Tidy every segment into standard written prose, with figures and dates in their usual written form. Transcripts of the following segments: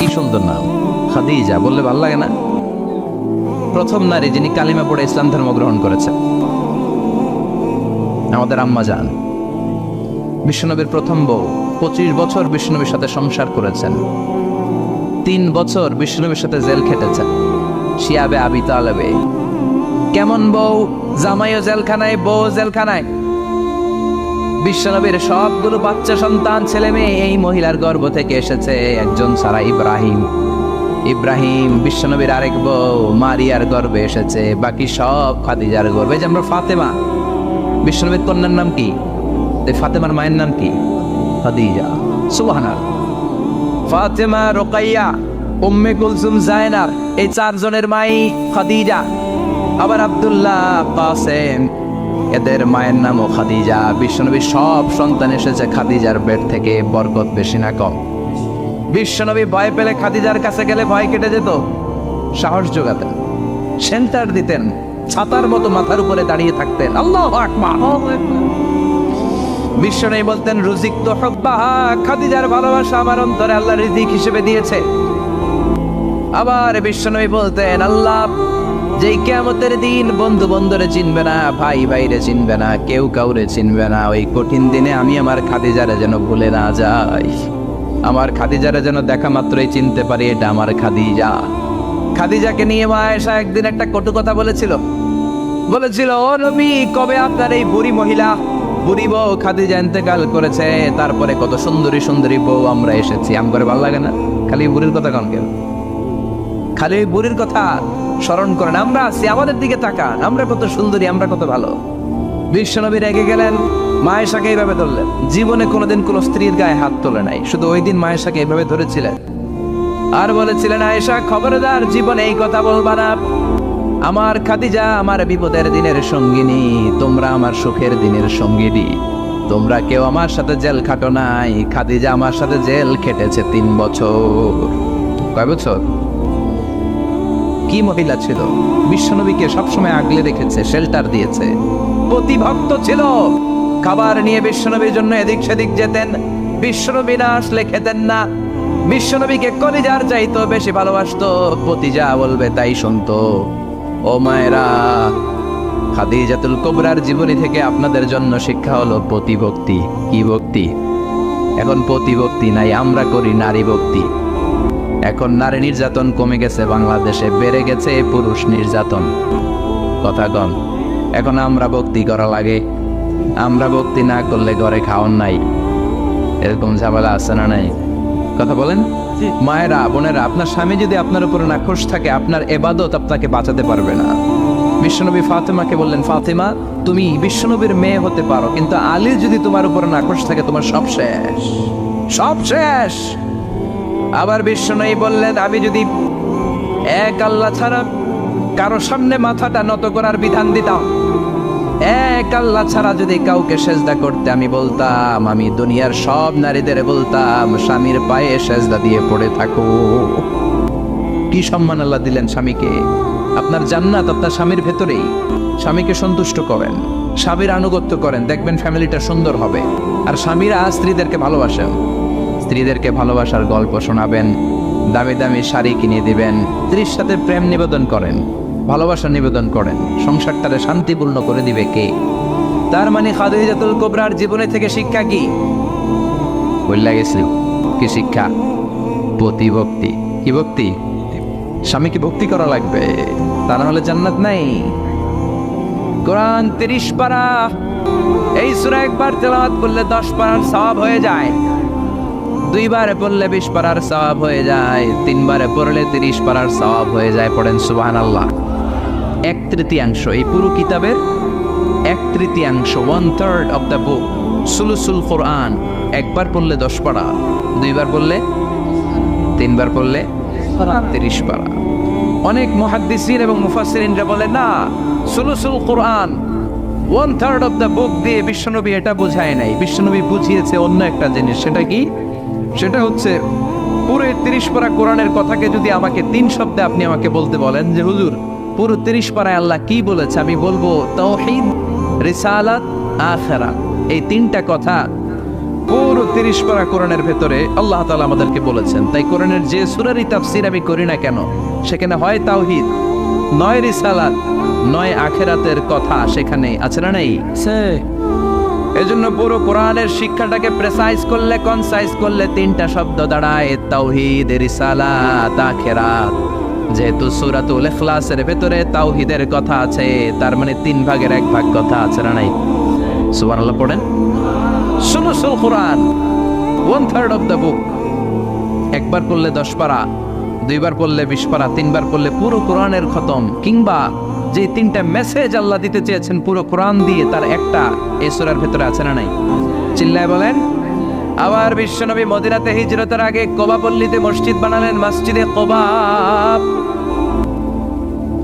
কি সুন্দর নাম, খাদিজা বললে ভালো লাগে না? প্রথম নারী যিনি কালিমা পড়ে ইসলাম ধর্ম গ্রহণ করেছেন আমাদের আম্মা জান। বিশ্বনবীর প্রথম বউ, 25 বছর বিশ্বনবীর সাথে সংসার করেছেন, 3 বছর বিশ্বনবীর সাথে জেল খেটেছেন শিয়াবে আবি তালেবে। কেমন বউ, জামাইও জেলখানায়, বউ জেলখানায়। বিশ্বনবীর সবগুলো বাচ্চা সন্তান ছেলে মেয়ে এই মহিলার গর্ভ থেকে এসেছে, একজন ছাড়া ইব্রাহিম। ইব্রাহিম বিশ্বনবীর আরেক বউ মারিয়ার গর্ভে এসেছে, বাকি সব খাদিজার গর্ভে। যে আমরা ফাতেমা, বিশ্বনবীর কন্যার নাম কি? ফাতেমার মায়ের নাম কি? খাদিজা। সুবহানাল্লাহ। ফাতেমা, রোকাইয়া, উম্মে কুলসুম, জায়নাব, এই 4 জনের মাই খাদিজা। আবার আব্দুল্লাহ, কাসেম, এদের মায়ের নামও খাদিজা। বিশ্বনবীর সব সন্তান এসেছে খাদিজার পেট থেকে। বরকত বেশি না কম? বিশ্বনবী ভয় পেলে খাদিজার কাছে গেলে ভয় কেটে যেত, সাহস যোগাতেন, সেন্টার দিতেন, ছাতার মতো মাথার উপরে দাঁড়িয়ে থাকতেন। আল্লাহু আকবার। বিশ্বনবী বলতেন, রুজিক তো হুব্বাহা, খাদিজার ভালোবাসা আমার অন্তরে আল্লাহ রিজিক হিসেবে দিয়েছে। আবার বিশ্বনবী বলতেন, আল্লাহ যেই কিয়ামতের দিন বন্ধু বন্ধুরে চিনবে না, ভাই ভাইরে চিনবে না, কেউ কাউরে চিনবে না, ওই কঠিন দিনে আমি আমার খাদিজারে যেন ভুলে না যাই, আমার খাদিজারে যেন দেখা মাত্রই চিনতে পারি এটা আমার খাদিজা। খাদিজাকে নিয়ে মা আয়েশা একদিন একটা কটু কথা বলেছিল। ও নবী, কবে আপনার এই বুড়ি মহিলা, বুড়ি বউ খাদিজা ইন্তেকাল করেছে, তারপরে কত সুন্দরী সুন্দরী বউ আমরা এসেছি, আমার ভালো লাগে না? খালি বুড়ির কথা কন কেন? খালি ওই বুড়ির কথা স্মরণ করেন। আমরা আছি, আমাদের দিকে তাকান, আমরা কত সুন্দরী, আমরা কত ভালো। বিশ্বনবী রেগে গেলেন, মা আয়েশাকে এইভাবে ধরলেন। জীবনে কোনোদিন কোন স্ত্রীর গায়ে হাত তোলে নাই, শুধু ওই দিন মা আয়েশাকে এইভাবে ধরেছিলেন আর বলেছিলেন, আয়েশা খবরদার, জীবনে এই কথা বলবা না। আমার খাদিজা আমার বিপদের দিনের সঙ্গিনী, তোমরা আমার সুখের দিনের সঙ্গিনী। তোমরা কেউ আমার সাথে জেল খাটো নাই, খাদিজা আমার সাথে জেল খেটেছে 3 বছর। কয় বছর? কি মহিলা ছিল! বিশ্বনবীকে সবসময় আগলে রেখেছে, শেল্টার দিয়েছে, প্রতিভক্ত ছিল। খাবার নিয়ে বিশ্বনবীর জন্য এদিক সেদিক যেতেন, বিশ্বনবী না আসলে খেতেন না। বিশ্বনবীকে কলিজার চাইতো বেশি ভালোবাসতো, পতি যা বলবে তাই শুনতো। ও মায়েরা, খাদিজাতুল কুবরার জীবনী থেকে আপনাদের জন্য শিক্ষা হলো প্রতিভক্তি। কি ভক্তি? এখন প্রতিভক্তি নাই, আমরা করি নারী ভক্তি। এখন নারী নির্যাতন কমে গেছে বাংলাদেশে, বেড়ে গেছে পুরুষ নির্যাতন। কথা কন। এখন আমরা ভক্তি করা লাগে, আমরা ভক্তি না করলে ঘরে খাওয়ান নাই, এরকম ঝামেলা আছে না নাই? কথা বলেন। মায়েরা, বোনেরা, আপনার স্বামী যদি আপনার উপরে নাখোশ থাকে, আপনার ইবাদত আপনাকে বাঁচাতে পারবে না। বিশ্বনবী ফাতেমাকে বললেন, ফাতেমা তুমি বিশ্বনবীর মেয়ে হতে পারো, কিন্তু আলী যদি তোমার উপরে নাখোশ থাকে, তোমার সব শেষ, সব শেষ। আবার বিশ্বনবী বললেন, আমি যদি এক আল্লাহ ছাড়া কারো সামনে মাথাটা নত করার বিধান দিতাম, এক আল্লাহ ছাড়া যদি কাউকে সেজদা করতে আমি বলতাম, আমি দুনিয়ার সব নারীদের বলতাম স্বামীর পায়ে সেজদা দিয়ে পড়ে থাকো। কি সম্মান আল্লাহ দিলেন স্বামীকে! আপনার জান্নাত আপনার স্বামীর ভেতরেই। স্বামীকে সন্তুষ্ট করেন, স্বামীর আনুগত্য করেন, দেখবেন ফ্যামিলিটা সুন্দর হবে। আর স্বামীরা স্ত্রীদেরকে ভালোবাসেন, স্ত্রীদেরকে ভালোবাসার গল্প শোনাবেন, দামি দামি শাড়ি কিনে দিবেন, স্ত্রীর সাথে প্রেম নিবেদন করেন, ভালোবাসা নিবেদন করেন, সংসারটারে শান্তিপূর্ণ করে দিবে কে? তার মানে খাদিজাতুল কুবরার জীবনে থেকে শিক্ষা কি? বললা গেছিল কি শিক্ষা? প্রতিভক্তি। কি ভক্তি? স্বামীকে ভক্তি করা লাগবে, তা না হলে জান্নাত নাই। কোরআন 30 পারা, এই সূরা একবার তেলাওয়াত করলে 10 পারার সওয়াব হয়ে যায়, 2 বারে পড়লে 20 পারার সওয়াব হয়ে যায়, 3 বারে পড়লে 30 পারার সওয়াব হয়ে যায়। পড়েন সুবহানাল্লাহ। 1/3 এই পুরো কিতাবের 1/3, 1/3 অফ দ্য বুক, সুলুসুল কোরআন, একবার পড়লে 10 পারা, 2 বার পড়লে, 3 বার পড়লে 30 পারা। অনেক মুহাদ্দিসিন এবং মুফাসসিরিনরা বলে না, সুলুসুল কোরআন 1/3 অফ দ্য বুক দিয়ে বিশ্বনবী এটা বোঝায় নাই, বিশ্বনবী বুঝিয়েছে অন্য একটা জিনিস। সেটা কি? সেটা হচ্ছে পুরো 30 পারা কোরআনের কথাকে যদি আমাকে 3 শব্দে আপনি আমাকে বলতে বলেন যে হুজুর পুরো 30 পারায় আল্লাহ কি বলেছে, আমি বলবো তাওহীদ, রিসালাত, আখিরাত। এই 3টা কথা পুরো 30 পারা কোরআনের ভেতরে আল্লাহ তাআলা আমাদেরকে বলেছেন। তাই কোরআনের যে সূরারই তাফসীর আমি করি না কেন, সেখানে হয় তাওহীদ, নয় রিসালাত, নয় আখিরাতের কথা সেখানে আছে না নাই? এজন্য পুরো কোরআনের শিক্ষাটাকে প্রেসাইজ করলে, কনসাইজ করলে 3টা শব্দ দাঁড়ায়, তাওহীদ, রিসালাত, আখিরাত। যেহেতু সূরাতুল ইখলাসের ভেতরে তাওহীদের কথা আছে, তার মানে 3 ভাগের 1 ভাগ কথা আছে না নাই? সুবহানাল্লাহ পড়েন। সুলুসুল কোরআন, 1/3 অফ দ্য বুক। একবার পড়লে 10 পারা, 2বার পড়লে 20 পারা, 3বার পড়লে পুরো কোরআনের খতম। কিংবা যে 3টা মেসেজ আল্লাহ দিতে চেয়েছেন পুরো কোরআন দিয়ে, তার একটা এই সূরার ভেতরে আছে না নাই? চিল্লায় বলেন। আবার বিশ্বনবী মদিনাতে হিজরতের আগে কোবা পল্লীতে মসজিদ বানালেন, মসজিদে কোবা।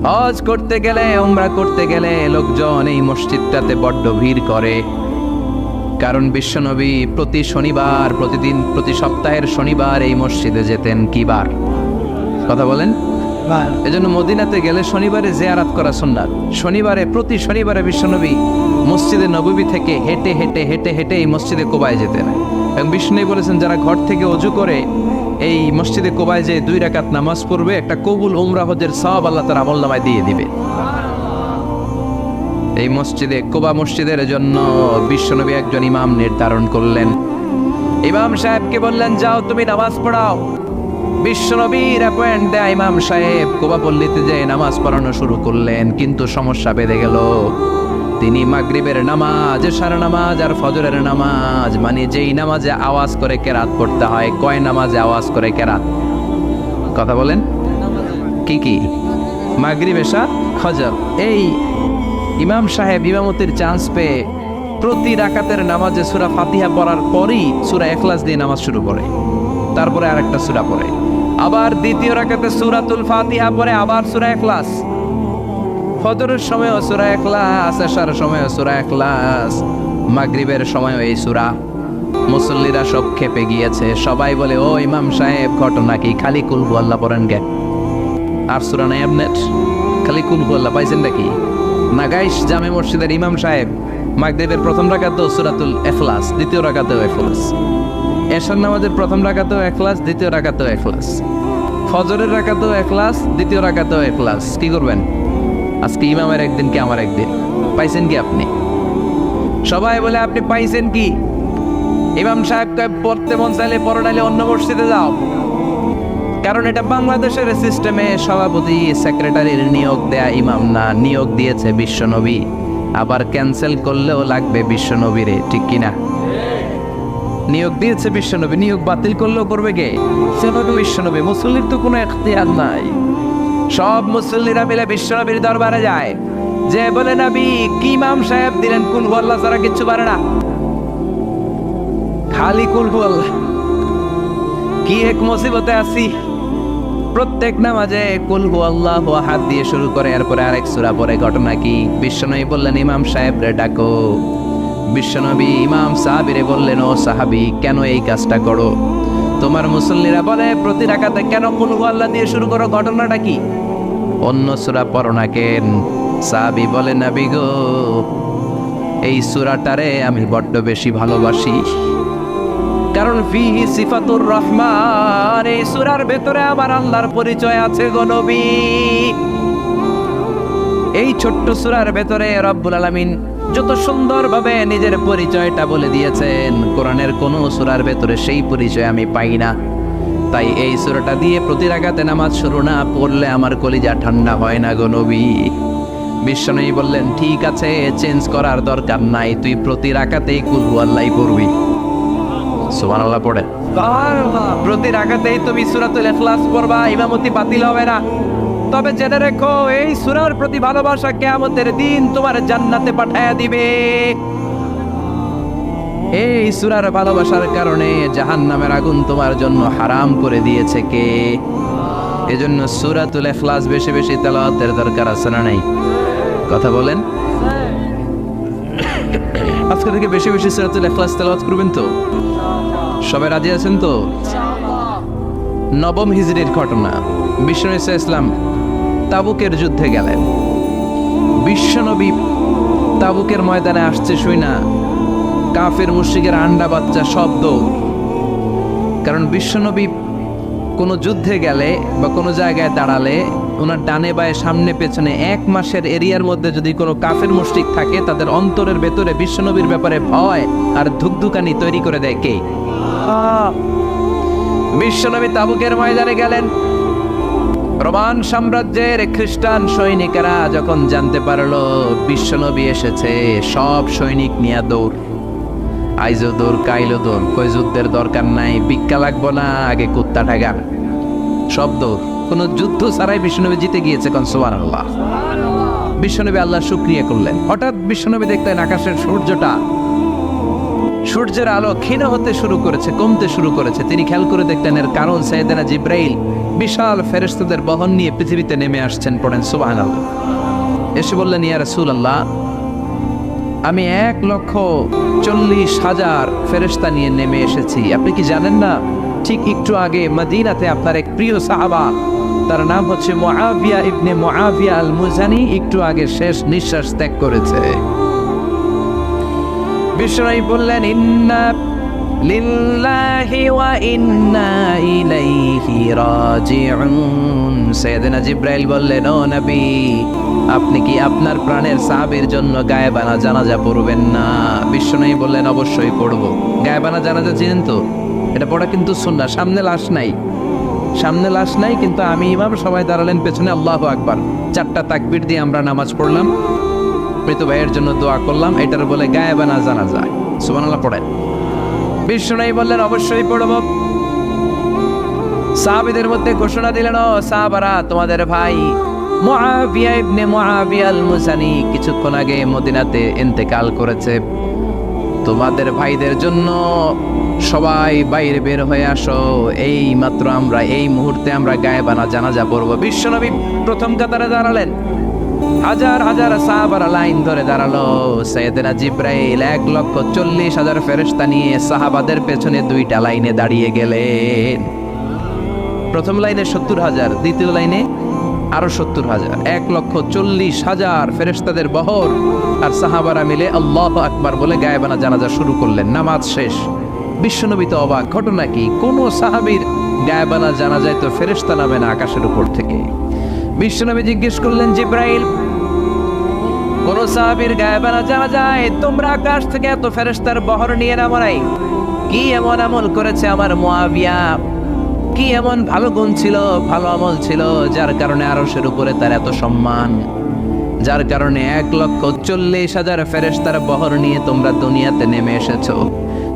হজ করতে গেলে, উমরা করতে গেলে লোকজন এই মসজিদটাতে বড্ড ভিড় করে। কারণ বিশ্বনবী প্রতি শনিবার, প্রতিদিন, প্রতি সপ্তাহের শনিবার এই মসজিদে যেতেন। কি বার? কথা বলেন। এজন্য মদিনাতে গেলে শনিবারে জিয়ারত করা সুন্নাত। শনিবারে, প্রতি শনিবারে বিশ্বনবী মসজিদে নববী থেকে হেঁটে হেঁটে হেঁটে হেঁটে এই মসজিদে কোবায় যেতেন। এবং বিষ্ণু বলেছেন, যারা ঘর থেকে ওযু করে এই মসজিদে কোবায় যে 2 রাকাত নামাজ পড়বে, একটা কবুল উমরা হজের সওয়াব আল্লাহ তার আমলনামায় দিয়ে দিবে। এই মসজিদে, কোবা মসজিদের জন্য বিশ্বনবী একজন ইমাম নির্ধারণ করলেন। ইমাম সাহেবকে বললেন, যাও তুমি নামাজ পড়াও। বিশ্বনবীর অ্যাপয়েন্ট দেয়া ইমাম সাহেব কোবা পল্লীতে যে নামাজ পড়ানো শুরু করলেন। কিন্তু সমস্যা বেঁধে গেল। তিনি মাগরিবের নামাজ, এশার নামাজ আর ফজরের নামাজ, মানে যেই নামাজে আওয়াজ করে কেরাত পড়তে হয়, কয় নামাজে আওয়াজ করে কেরাত? কথা বলেন। কি কি? মাগরিব, এশা, ফজর। এই ইমাম সাহেব ইমামতির চান্স পেয়ে প্রতি রাকাতের নামাজে সূরা ফাতিহা পড়ার পরই সূরা ইখলাস দিয়ে নামাজ শুরু করে, তারপরে আরেকটা সূরা পড়ে, আবার দ্বিতীয় রাকাতে সূরাতুল ফাতিহা পড়ে, আবার সূরা ইখলাস। ফজরের সময়ও সূরা ইখলাস, এশার সময়ও সূরা ইখলাস, মাগরিবের সময়ও এই সূরা। মুসল্লিরা সব খেপে গিয়েছে। সবাই বলে, ও ইমাম সাহেব, ঘটনা কি? খালি কুল হুয়াল্লাহ পড়েন কে? আর সূরা নাই আপনার? খালি কুল হুয়াল্লাহ পাইছেন নাকি? নাগাইশ জামে মসজিদের ইমাম সাহেব মাগরিবের প্রথম রাকাতেও সূরাতুল ইখলাস, দ্বিতীয় রাকাতেও ইখলাস। এশার নামাজের প্রথম রাকাতেও ইখলাস, দ্বিতীয় রাকাতেও ইখলাস। ফজরের রাকাতেও ইখলাস, দ্বিতীয় রাকাতেও ইখলাস। কি করবেন? আজকে ইমামের একদিন কি আমার একদিন। পাইছেন কি আপনি? সবাই বলে, আপনি পাইছেন কি? ইমাম সাহেবকে পড়তে মন চাইলে পড়ো, নাইলে অন্য মসজিদে যাও। কারণ এটা বাংলাদেশের সিস্টেমে সভাপতি সেক্রেটারির নিয়োগ দেয়া ইমাম না, নিয়োগ দিয়েছে বিশ্বনবী। আবার ক্যান্সেল করলেও লাগবে বিশ্বনবীরে, ঠিক কিনা? নিয়োগ দিয়েছে বিশ্বনবী, নিয়োগ বাতিল করলেও করবে কে? সেভাবে বিশ্বনবী। মুসল্লির তো কোনো এখতিয়ার নাই। সব মুসল্লিরা মিলে বিশ্বনবীর দরবারে যায়, যে বলে, নবী, কি ইমাম সাহেব দিলেন, কুল হুয়াল্লাহ ছাড়া কিচ্ছু পারে না, খালি কুল হুয়াল্লাহ। কি এক মুসিবতে আছি। প্রত্যেক নামাজে কুল হুয়াল্লাহু আহাদ দিয়ে শুরু করে, এরপরে আরেক সূরা পড়ে। ঘটনা কি? বিশ্বনবী বললেন, ইমাম সাহেব রে ডাকো। বিশ্বনবী ইমাম সাহাবীরে বললেন, ও সাহাবী, কেন এই কাজটা করো? তোমার মুসল্লিরা বলে, প্রতি রাকাতে কেন কুল হুয়াল্লাহ দিয়ে শুরু করো? ঘটনাটা কি? অন্য সূরা পড়ো না কেন? সাহাবী বলে, নবী গো, এই সূরাটারে আমি বড্ড বেশি ভালোবাসি। কারণ ফিহি সিফাতুর রহমান, এই সূরার ভেতরে আমার আল্লাহর পরিচয় আছে গো নবী। এই ছোট্ট সূরার ভেতরে রব্বুল আলামিন যত সুন্দরভাবে নিজের পরিচয়টা বলে দিয়েছেন, কোরআনের কোন সূরার ভেতরে সেই পরিচয় আমি পাই না। তাই এই সূরাটা দিয়ে প্রতি রাকাতে নামাজ শুরু না পড়লে আমার কলিজা ঠান্ডা হয় না গো নবী। বিশ্বনবী বললেন, ঠিক আছে, চেঞ্জ করার দরকার নাই, তুই প্রতি রাকাতেই কুল হুয়াল্লাহই পড়বি। সুবহানাল্লাহ পড়ে। প্রতি রাকাতেই তুমি সূরাতুল ইখলাস পড়বা, ইমামতি বাতিল হবে না। তবে জেনে রেখো, এই সূরার প্রতি ভালোবাসা কিয়ামতের দিন তোমার জান্নাতে পাঠায়া দিবে। এই সূরার ভালোবাসার কারণে জাহান্নামের আগুন তোমার জন্য হারাম করে দিয়েছে কে? এজন্য সূরাতুল ইখলাস বেশি বেশি তেলাওয়াতের দরকার আছে না নাই? কথা বলেন। আজকে থেকে বেশি বেশি সূরাতুল ইখলাস তেলাওয়াত করবেন তো? সবাই রাজি আছেন তো? নবম হিজরির ঘটনা। বিশ্বনবী সাল্লাল্লাহু আলাইহি ওয়াসাল্লাম তাবুকের যুদ্ধে গেলেন। বিশ্বনবী তাবুকের ময়দানে আসছে শুই না কাফের মুশরিকের আন্ডা বাচ্চা সব দৌড়। কারণ বিশ্বনবী কোনো যুদ্ধে গেলে বা কোনো জায়গায় দাঁড়ালে ওনার ডানে বায়ে সামনে পেছনে 1 মাসের এরিয়ার মধ্যে যদি কোনো কাফের মুশরিক থাকে, তাদের অন্তরের ভেতরে বিশ্বনবীর ব্যাপারে ভয় আর ধুকধুকানি তৈরি করে দেয় কে? বিশ্বনবী তাবুকের ময়দানে গেলেন। রোমান সাম্রাজ্যের খ্রিস্টান সৈনিকেরা যখন জানতে পারলো বিশ্বনবী এসেছে, সব সৈনিক নিয়ে দৌড়। আইজো দৌড়, কাইলো দৌড়, কই যুদ্ধের দরকার নাই, ভিক্ষা লাগবো না, আগে কুত্তা ঠাগান, সব দৌড়। কোনো যুদ্ধ ছাড়াই বিশ্বনবী জিতে গিয়েছে। কোন সুবহানাল্লাহ। বিশ্বনবী আল্লাহ শুকরিয়া করলেন। হঠাৎ বিশ্বনবী দেখলেন আকাশের সূর্যের আলো ক্ষীণ হতে শুরু করেছে, কমতে শুরু করেছে। তিনি খেয়াল করে দেখলেন এর কারণ সাইয়েদনা জিবরাইল বিশাল ফেরেশতাদের বহন নিয়ে পৃথিবীতে নেমে আসছেন। পড়েন সুবহানাল্লাহ। এসে বললেন, ইয়া রাসূলুল্লাহ, আমি 1,40,000 ফেরেশতা নিয়ে নেমে এসেছি। আপনি কি জানেন না, ঠিক একটু আগে মদিনাতে আপনার এক প্রিয় সাহাবা, তার নাম হচ্ছে মুআবিয়া ইবনে মুআবিয়া আল মুজানি, একটু আগে শেষ নিঃশ্বাস ত্যাগ করেছে। বিশ্বনবী বললেন, ইন্না লিল্লাহি ওয়া ইন্না ইলাইহি রাজিউন। সাইয়েদনা জিবরাইল বললেন, ও নবী, আপনি কি আপনার প্রাণের সাহাবীর জন্য গায়েবানা জানাজা পড়বেন না? বিশ্বনবী বললেন, অবশ্যই পড়ব। গায়েবানা জানাজা চিনেন তো? এটা পড়া কিন্তু সুন্নাহ। সামনে লাশ নাই, কিন্তু আমি ইমাম, সবাই দাঁড়ালেন পেছনে, আল্লাহু আকবার, 4টা তাকবীর দিয়ে আমরা নামাজ পড়লাম, মৃত ভাইয়ের জন্য দোয়া করলাম। এটার বলে গায়েবানা জানাজা। সুবহানাল্লাহ পড়েন। বিশ্বনবী বললেন, অবশ্যই পড়ব। সাহাবীদের মধ্যে ঘোষণা দিলেন, ও সাহাবারা, তোমাদের ভাই মুআবিয়া ইবনে মুআবিয়া আল মুজানি কিছুক্ষণ আগে মদিনাতে ইন্তেকাল করেছে। তোমাদের ভাইদের জন্য সবাই বাইরে বের হয়ে আসো, এই মাত্র আমরা এই মুহূর্তে আমরা গায়েবানা জানাজা পড়ব। বিশ্বনবী প্রথম কাতারে দাঁড়ালেন। হাজার হাজার সাহাবারা লাইন ধরে দাঁড়ালো। সাইয়েদনা জিবরাইল 1,40,000 ফেরেশতা নিয়ে সাহাবাদের পেছনে 2টা লাইনে দাঁড়িয়ে গেলেন। প্রথম লাইনে 70,000, দ্বিতীয় লাইনে আরো 70,000, 1,40,000 ফেরেশতাদের বহর। আর সাহাবারা মিলে আল্লাহু আকবার বলে গায়েবানা জানাজা শুরু করলেন। নামাজ শেষ। বিশ্বনবী তো অবাক, ঘটনা কি? কোন সাহাবীর গায়েবানা জানাজায় তো ফেরেশতা নামে না আকাশের উপর থেকে। বিশ্বনবী জিজ্ঞেস করলেন, জিবরাইল, কোন সাহাবীর গায়েবানা জানাজায় তোমরা আকাশ থেকে এত ফেরেশতার বহর নিয়ে নামো নাই? কি এমন আমল করেছে আমার মুআবিয়া? কি এমন ভালো গুণ ছিল, ভালো আমল ছিল, যার কারণে আরশের উপরে তার এত সম্মান, যার কারণে 1,40,000 ফেরেশতার বহর নিয়ে তোমরা দুনিয়াতে নেমে এসেছো?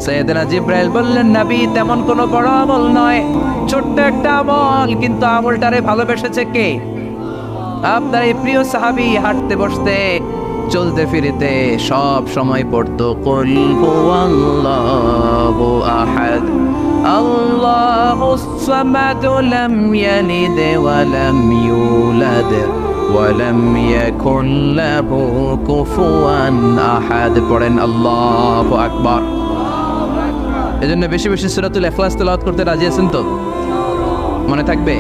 সাইয়েদনা জিবরাইল বললেন, নবী, তেমন কোনো বড় আমল নয়, ছোট্ট একটা আমল, কিন্তু আমলটারে ভালোবেসেছে কে? আপনার এই প্রিয় সাহাবী হাঁটতে বসতে চলতে ফিরিতে সব সময় পড়তো, কুল হুয়াল্লাহু আহাদ আল্লাহুস সামাদ লাম ইয়ালিদ ওয়া লাম ইউলাদ ওয়া লাম ইয়াকুল লাহু কুফুয়ান আহাদ। পড়েন আল্লাহু আকবার। এজন্য বেশি বেশি সূরাতুল ইখলাস তেলাওয়াত করতে রাজি আছেন তো? মনে থাকবে?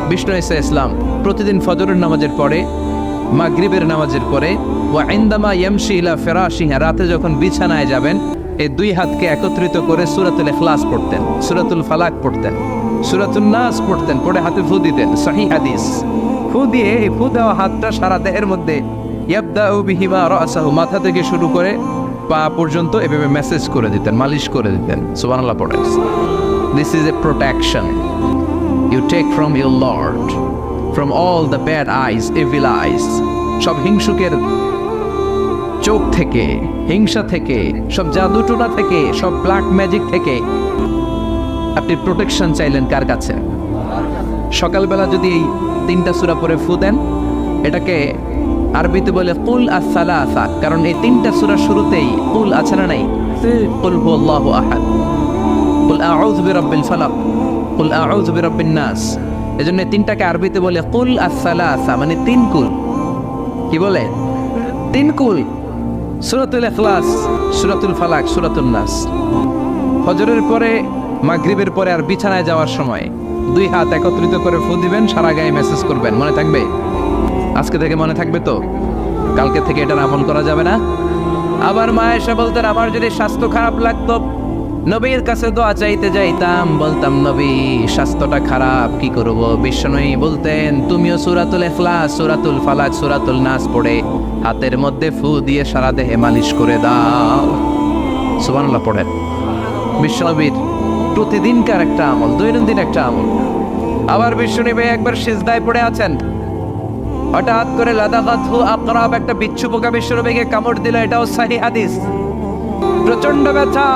বিষ্ণু ঈসা ইসলাম প্রতিদিন ফজরের নামাজের পরে, মাগরিবের নামাজের পরে, ওয়া ইনদামা ইয়ামশি ইলা ফিরাশিহি, রাতে যখন বিছানায় যাবেন, এই 2 হাতকে একত্রিত করে সূরাতুল ইখলাস পড়তেন, সূরাতুল ফালাক পড়তেন, সূরাতুন নাস পড়তেন, পড়ে হাতে ফু দিতেন। সহিহ হাদিস। ফু দিয়ে এই ফু দেওয়া হাতটা সারা দেহের মধ্যে ইয়াবদাউ বিহিমা রাসাহু, মাথা থেকে শুরু করে পা পর্যন্ত এভাবে মেসেজ করে দিতেন, মালিশ করে দিতেন। সুবহানাল্লাহ পড়েন। This is a protection you take from your Lord, from all the bad eyes, evil eyes, সব হিংসুকের চোখ থেকে, হিংসা থেকে, সব জাদুটোনা থেকে, সব ব্ল্যাক ম্যাজিক থেকে আপনি প্রোটেকশন চাইলেন কার কাছে? সকালবেলা যদি এই 3টা সূরা পড়ে ফু দেন, এটাকে আরবিতে বলে কুল আস-সালাসা, কারণ এই 3টা সূরা শুরুতেই কুল আছে না নাই? কুল হুয়াল্লাহু আহাদ, কুল আউযু বিরাব্বিল ফালাক, কুল আউযু বিরাব্বিন নাস। এজন্য 3টাকে আরবিতে বলে কুল আস-সালাসা, মানে 3 কুল। কি বলে? 3 কুল। সূরাতুল ইখলাস, সূরাতুল ফালাক, সূরাতুন নাস। ফজরের পরে, মাগরিবের পরে আর বিছানায় যাওয়ার সময় 2 হাত একত্রিত করে ফু দিবেন, সারা গায়ে মেসেজ করবেন। মনে থাকবে? আজকে থেকে মনে থাকবে তো? কালকে থেকে এটার আমল করা যাবে না? আবার মা এসে বলতেন আমার যদি স্বাস্থ্য খারাপ লাগতো নবীর কাছে দোয়া চাইতে যাইতাম, বলতাম নবী স্বাস্থ্যটা খারাপ কি করব? বিশ্বনবী বলতেন তুমিও সূরাতুল ইখলাস, সূরাতুল ফালাক, সূরাতুল নাস পড়ে হাতের মধ্যে ফু দিয়ে সারা দেহে মালিশ করে দাও। সুবহানাল্লাহ পড়েন। বিশ্বনবীর প্রতিদিনকার একটা আমল, দৈনন্দিন একটা আমল। আবার বিশ্বনবী একবার সিজদায় পড়ে আছেন, হঠাৎ করে লাদাগাতহু আকরাব, একটা বিচ্ছু পোকা বিশ্বনবীকে কামড় দিল। এটাও সহিহ হাদিস। প্রচন্ড ব্যথা।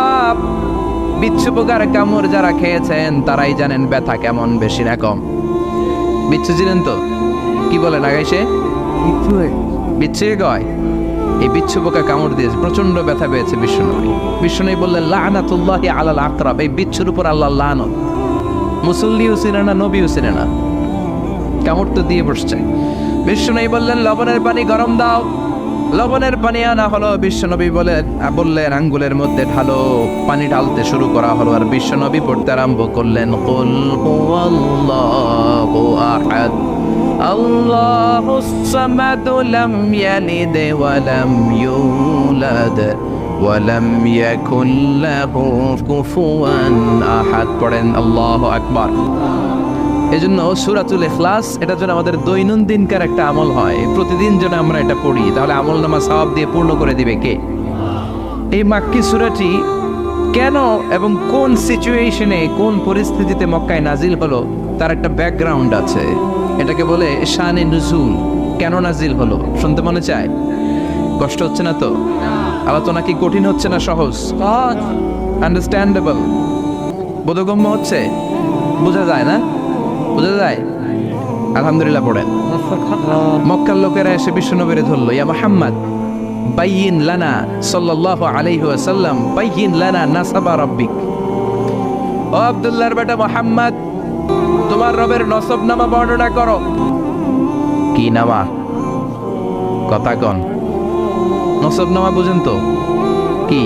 বিচ্ছু পোকার কামড় যারা খেয়েছেন তারাই জানেন ব্যথা কেমন, বেশি না কম। বিচ্ছু ছিলেন তো? কি বলেন আগাইছে? বিচ্ছু কয় এই বিচ্ছু পোকা কামড় দিয়েছে, প্রচন্ড ব্যথা পেয়েছে বিশ্বনবী। বিশ্বনবী বললেন লাআনাতুল্লাহি আলাল আকরাব, এই বিচ্ছুর উপর আল্লাহর লানত। মুসল্লিও ছিনে না, নবীও ছিনে না, কামড় তো দিয়ে বসছে। বিশ্বনবী বললেন লবণের পানি গরম দাও। লবণের পানি আনা হলো। বিশ্বনবী বললেন আঙ্গুলের মধ্যে ঢালো। পানি ঢালতে শুরু করা হলো, আর বিশ্বনবী পড়তে আরম্ভ করলেন কুল হুয়াল্লাহু আহাদ আল্লাহুস সামাদ লাম ইয়ালিদ ওয়া লাম ইউলাদ ওয়া লাম ইয়াকুল লাহু কুফুয়ান আহাদ। পড়েন আল্লাহু আকবার। এজন্য সূরাতুল ইখলাস এটা যেন আমাদের দৈনন্দিনকার একটা আমল হয়, প্রতিদিন যেন আমরা এটা পড়ি, তাহলে আমল নামা সওয়াব দিয়ে পূর্ণ করে দিবে কে? এই মাক্কি সূরাটি কেন এবং কোন সিচুয়েশনে, কোন পরিস্থিতিতে মক্কায় নাজিল হলো তার একটা ব্যাকগ্রাউন্ড আছে। এটাকে বলে শানে নুজুল। কেন নাজিল হলো শুনতে মনে চায়? কষ্ট হচ্ছে না তো? আলোচনা কি কঠিন হচ্ছে না সহজ? আন্ডারস্ট্যান্ডেবল, বোধগম্য হচ্ছে? বোঝা যায় না? বোঝা যায়? আলহামদুলিল্লাহ পড়েন। মক্কার লোকেরা এসে বিশ্বনবীরে ধরলো, ইয়া মুহাম্মদ বাইয়িন লানা সাল্লাল্লাহু আলাইহি ওয়াসাল্লাম বাইয়িন লানা নাসাবা রাব্বিক। ও আব্দুল্লাহর বেটা মুহাম্মদ, তোমার রবের নসবনামা বর্ণনা করো। কি নামা? কথা কন। নসবনামা বুঝেন তো কি?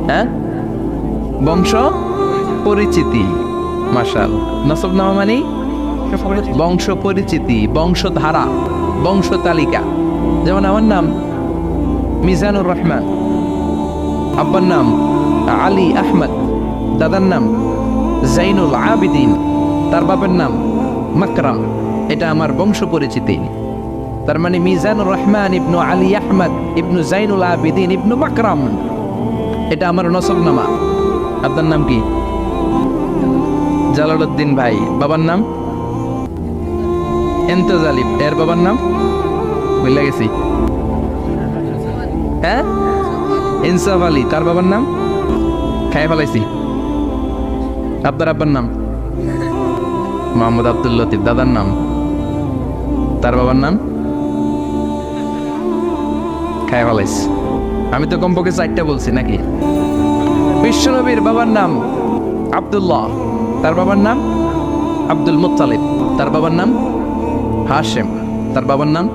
হ্যাঁ, বংশ পরিচিতি। মাশাআল্লাহ। নসবনামা মানে বংশ পরিচিতি, বংশধারা, বংশ তালিকা। যেমন আমার নাম মিজানুর রহমান, আব্বার নাম আলী আহমদ, দাদার নাম জাইনুল আবিদিন, তার বাবার নাম মাকরাম। এটা আমার বংশ পরিচিতি। তার মানে মিজানুর রহমান ইবনু আলী আহমদ ইবনু জাইনুল আবিদিন ইবনু মাকরাম, এটা আমার নসবনামা। আপনার নাম কি? জালালউদ্দিন ভাই। বাবার নাম এন্তেজালিব, এর বাবার নাম ভুলে গেছি। হ্যাঁ, ইনসাফ আলী, তার বাবার নাম খাই ফেলাইছি। আপনার আব্বার নাম মোহাম্মদ আব্দুল লতিফ, দাদার নাম, তার বাবার নাম খাই ফেলাইছি। আমি তো কমপক্ষে 4টা বলছি নাকি? বিশ্বনবীর বাবার নাম আব্দুল্লাহ, তার বাবার নাম আব্দুল মুত্তালিব, তার বাবার নাম হাশেম, তার বাবার নাম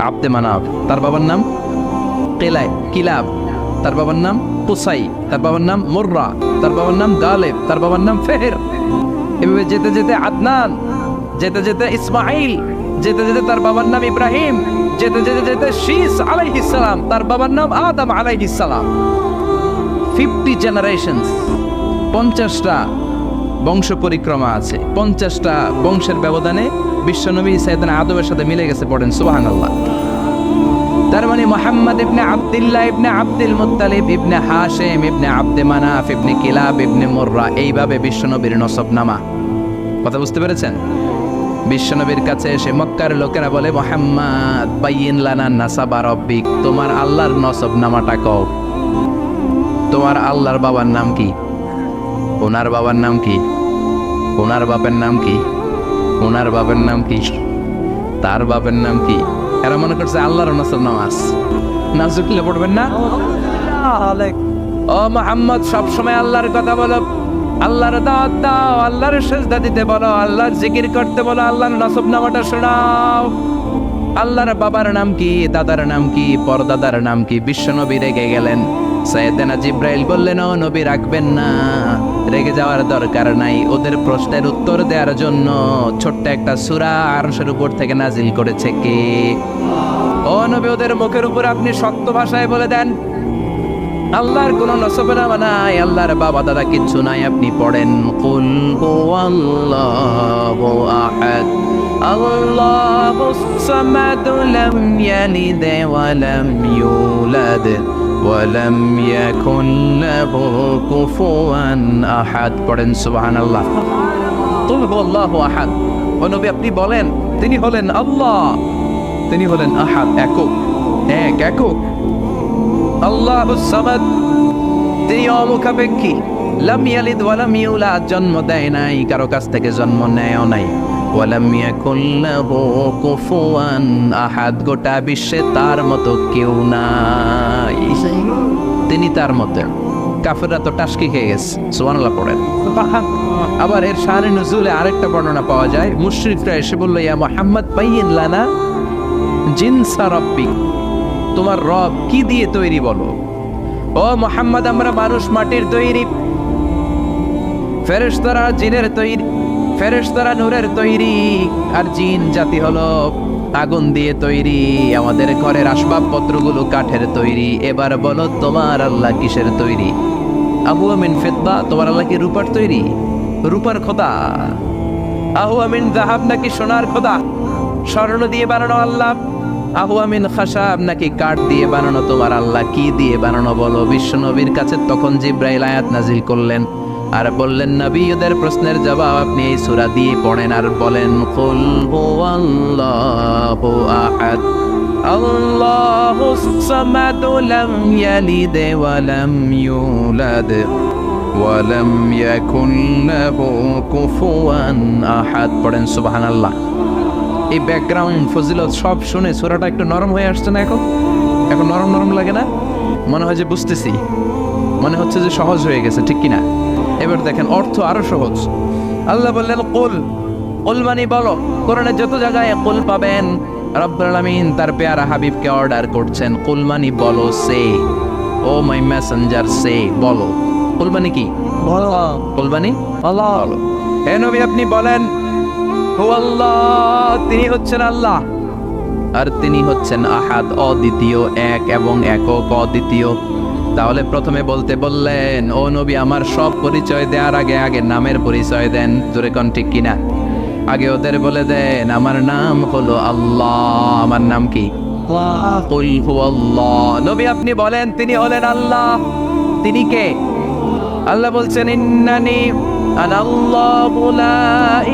আব্দে মানাফ, তার বাবার নাম কিলাব, তার বাবার নাম কুসাই, তার বাবার নাম মুররা, তার বাবার নাম গালেব, তার বাবার নাম ফেহের। এভাবে যেতে যেতে আদনান, যেতে যেতে ইসমাইল, যেতে যেতে তার বাবার নাম ইব্রাহিম, যেতে যেতে যেতে শীস আলাইহিস সালাম, তার বাবার নাম আদম আলাইহিস সালাম। 50 জেনারেশনস, 50টা বংশ পরিক্রমা আছে। 50টা বংশের ব্যবধানে বিশ্বনবী সাইয়েদনা আদমের সাথে মিলে গেছে। পড়েন সুবহানাল্লাহ। তার মানে মুহাম্মদ ইবনে আব্দুল্লাহ ইবনে আব্দুল মুত্তালিব ইবনে হাশেম ইবনে আব্দে মানাফ ইবনে কিলাব ইবনে মুররা, এইভাবে বিশ্বনবীর নসবনামা। কথা বুঝতে পেরেছেন? বিশ্বনবীর কাছে এসে মক্কার লোকেরা বলে মুহাম্মদ বাইয়িন লানা নাসাবা রাব্বিক, তোমার আল্লাহর নসবনামাটা কও। তোমার আল্লাহর বাবার নাম কি? ওনার বাবার নাম কি? ওনার বাপের নাম কি? ওনার বাবার নাম কি? তার বাপের নাম কি? এরা মনে করছে আল্লাহর নসবনামা আছে, না জুকলে পড়বেন না। ও মুহাম্মদ, সবসময় আল্লাহর কথা বলো, আল্লাহর দাওয়াত দাও, আল্লাহর সিজদা দিতে বলো, আল্লাহর জিকির করতে বলো, আল্লাহর নসবনামাটা শোনাও। আল্লাহর বাবার নাম কি? দাদার নাম কি? পরদাদার নাম কি? বিশ্বনবী রেগে গেলেন। সাইয়েদনা জিব্রাইল বললেন, ও নবী রাখবেন না, রেগে যাওয়ার দরকার নাই। ওদের প্রশ্নের উত্তর দেওয়ার জন্য ছোট্ট একটা সূরা আরশের উপর থেকে নাজিল করেছে কে? ও নবী, ওদের মুখের উপর আপনি শক্ত ভাষায় বলে দেন, আল্লাহর কোন নসবনামা নাই, আল্লাহর বাবা দাদা কিচ্ছু নাই। আপনি পড়েন, কুল হুয়াল্লাহু আহাদ আল্লাহুস সামাদ লাম ইয়ালিদ ওয়া লাম ইউলাদ ওয়া লাম ইয়াকুন লাহু কুফুয়ান আহাদ। পড়েন সুবহানাল্লাহ। কুল হুয়াল্লাহু আহাদ। ও নবী, আপনি বলেন, তিনি হলেন আল্লাহ, তিনি হলেন আহাদ, একক, একক। আল্লাহুস সামাদ, তিনি অমুখাপেক্ষী। লাম ইয়ালিদ ওয়া লাম ইউলাদ, জন্ম দেয় নাই, কারো কাছ থেকে জন্ম নেয়ও নাই। ওয়া লাম ইয়াকুল লাহু কুফুয়ান আহাদ, গোটা বিশ্বে তার মতো কেউ নাই, তিনি তার মতো। কাফেররা তো টাসকি খেয়ে গেছে। সুবহানাল্লাহ পড়েন। আবার এর শানে নুজুলে আরেকটা বর্ণনা পাওয়া যায়, মুশরিকরা এসে বলল, ইয়া মুহাম্মদ বাইয়িন লানা জিনসা রাব্বিক, তোমার রব কি দিয়ে তৈরি বলো। ও মুহাম্মদ, আমরা মানুষ মাটির তৈরি, ফেরেশতারা জিনের তৈরি, ফেরেশতারা নূরের তৈরি, আর জিন জাতি হলো আগুন দিয়ে তৈরি। আমাদের ঘরের আসবাবপত্রগুলো কাঠের তৈরি। এবার বলো, তোমার আল্লাহ কিসের তৈরি? আহুয়া মিন ফিদ্দা, তোমার আল্লাহ কি রূপার তৈরি? রূপার খোদা। আহুয়া মিন যাহাব, নাকি সোনার খোদা, স্বর্ণ দিয়ে বানানো আল্লাহ? আহুয়া মিন খাশাব, নাকি কাঠ দিয়ে বানানো তোমার আল্লাহ? কি দিয়ে বানানো বলো? বিশ্ব নবীর কাছে তখন জিব্রাইল আয়াত নাজিল করলেন আর বললেন, নবী, ওদের প্রশ্নের জবাব আপনি এই সূরা দিয়ে পড়েন আর বলেন, কুল হুয়াল্লাহু আহাদ আল্লাহুস সামাদ লাম ইয়ালিদ ওয়া লাম ইউলাদ ওয়া লাম ইয়াকুন লাহু কুফুয়ান আহাদ। পড়েন সুবহানাল্লাহ। এই ব্যাকগ্রাউন্ড ফজিলত সব শুনে সূরাটা একটু নরম হয়ে আসছে না? এখন নরম নরম লাগে না? মনে হয় যে বুঝতেছি, মনে হচ্ছে যে সহজ হয়ে গেছে, ঠিক কিনা? এবার দেখেন অর্থ আরো সহজ। আল্লাহ বললেন কুল, কুল মানে বলো। কোরআনে যত জায়গায় কুল পাবেন, রব্বুল আলামিন তার পেয়ারা হাবিবকে অর্ডার করছেন, কুল মানে বলো, সে, ও মাই মেসেঞ্জার, সে, বলো। কুল মানে কি? বলো। কুল মানে বলো। হে নবী, আপনি বলেন, হুয়াল্লাহ, তিনি হচ্ছেন আল্লাহ, আর তিনি হচ্ছেন আহাদ, অদ্বিতীয়, এক এবং একক, অদ্বিতীয়। তাহলে প্রথমে বলতে বললেন, ও নবী, আমার সব পরিচয় দেওয়ার আগে আগে নামের পরিচয় দেন। জোরে কোন, ঠিক কিনা? আগে ওদের বলে দেন, আমার নাম হলো আল্লাহ। আমার নাম কি? কুল হুয়াল্লাহ। নবী, আপনি বলেন, তিনি হলেন আল্লাহ। তিনি কে? আল্লাহ বলছেন, ইন্নানি আনাল্লাহু লা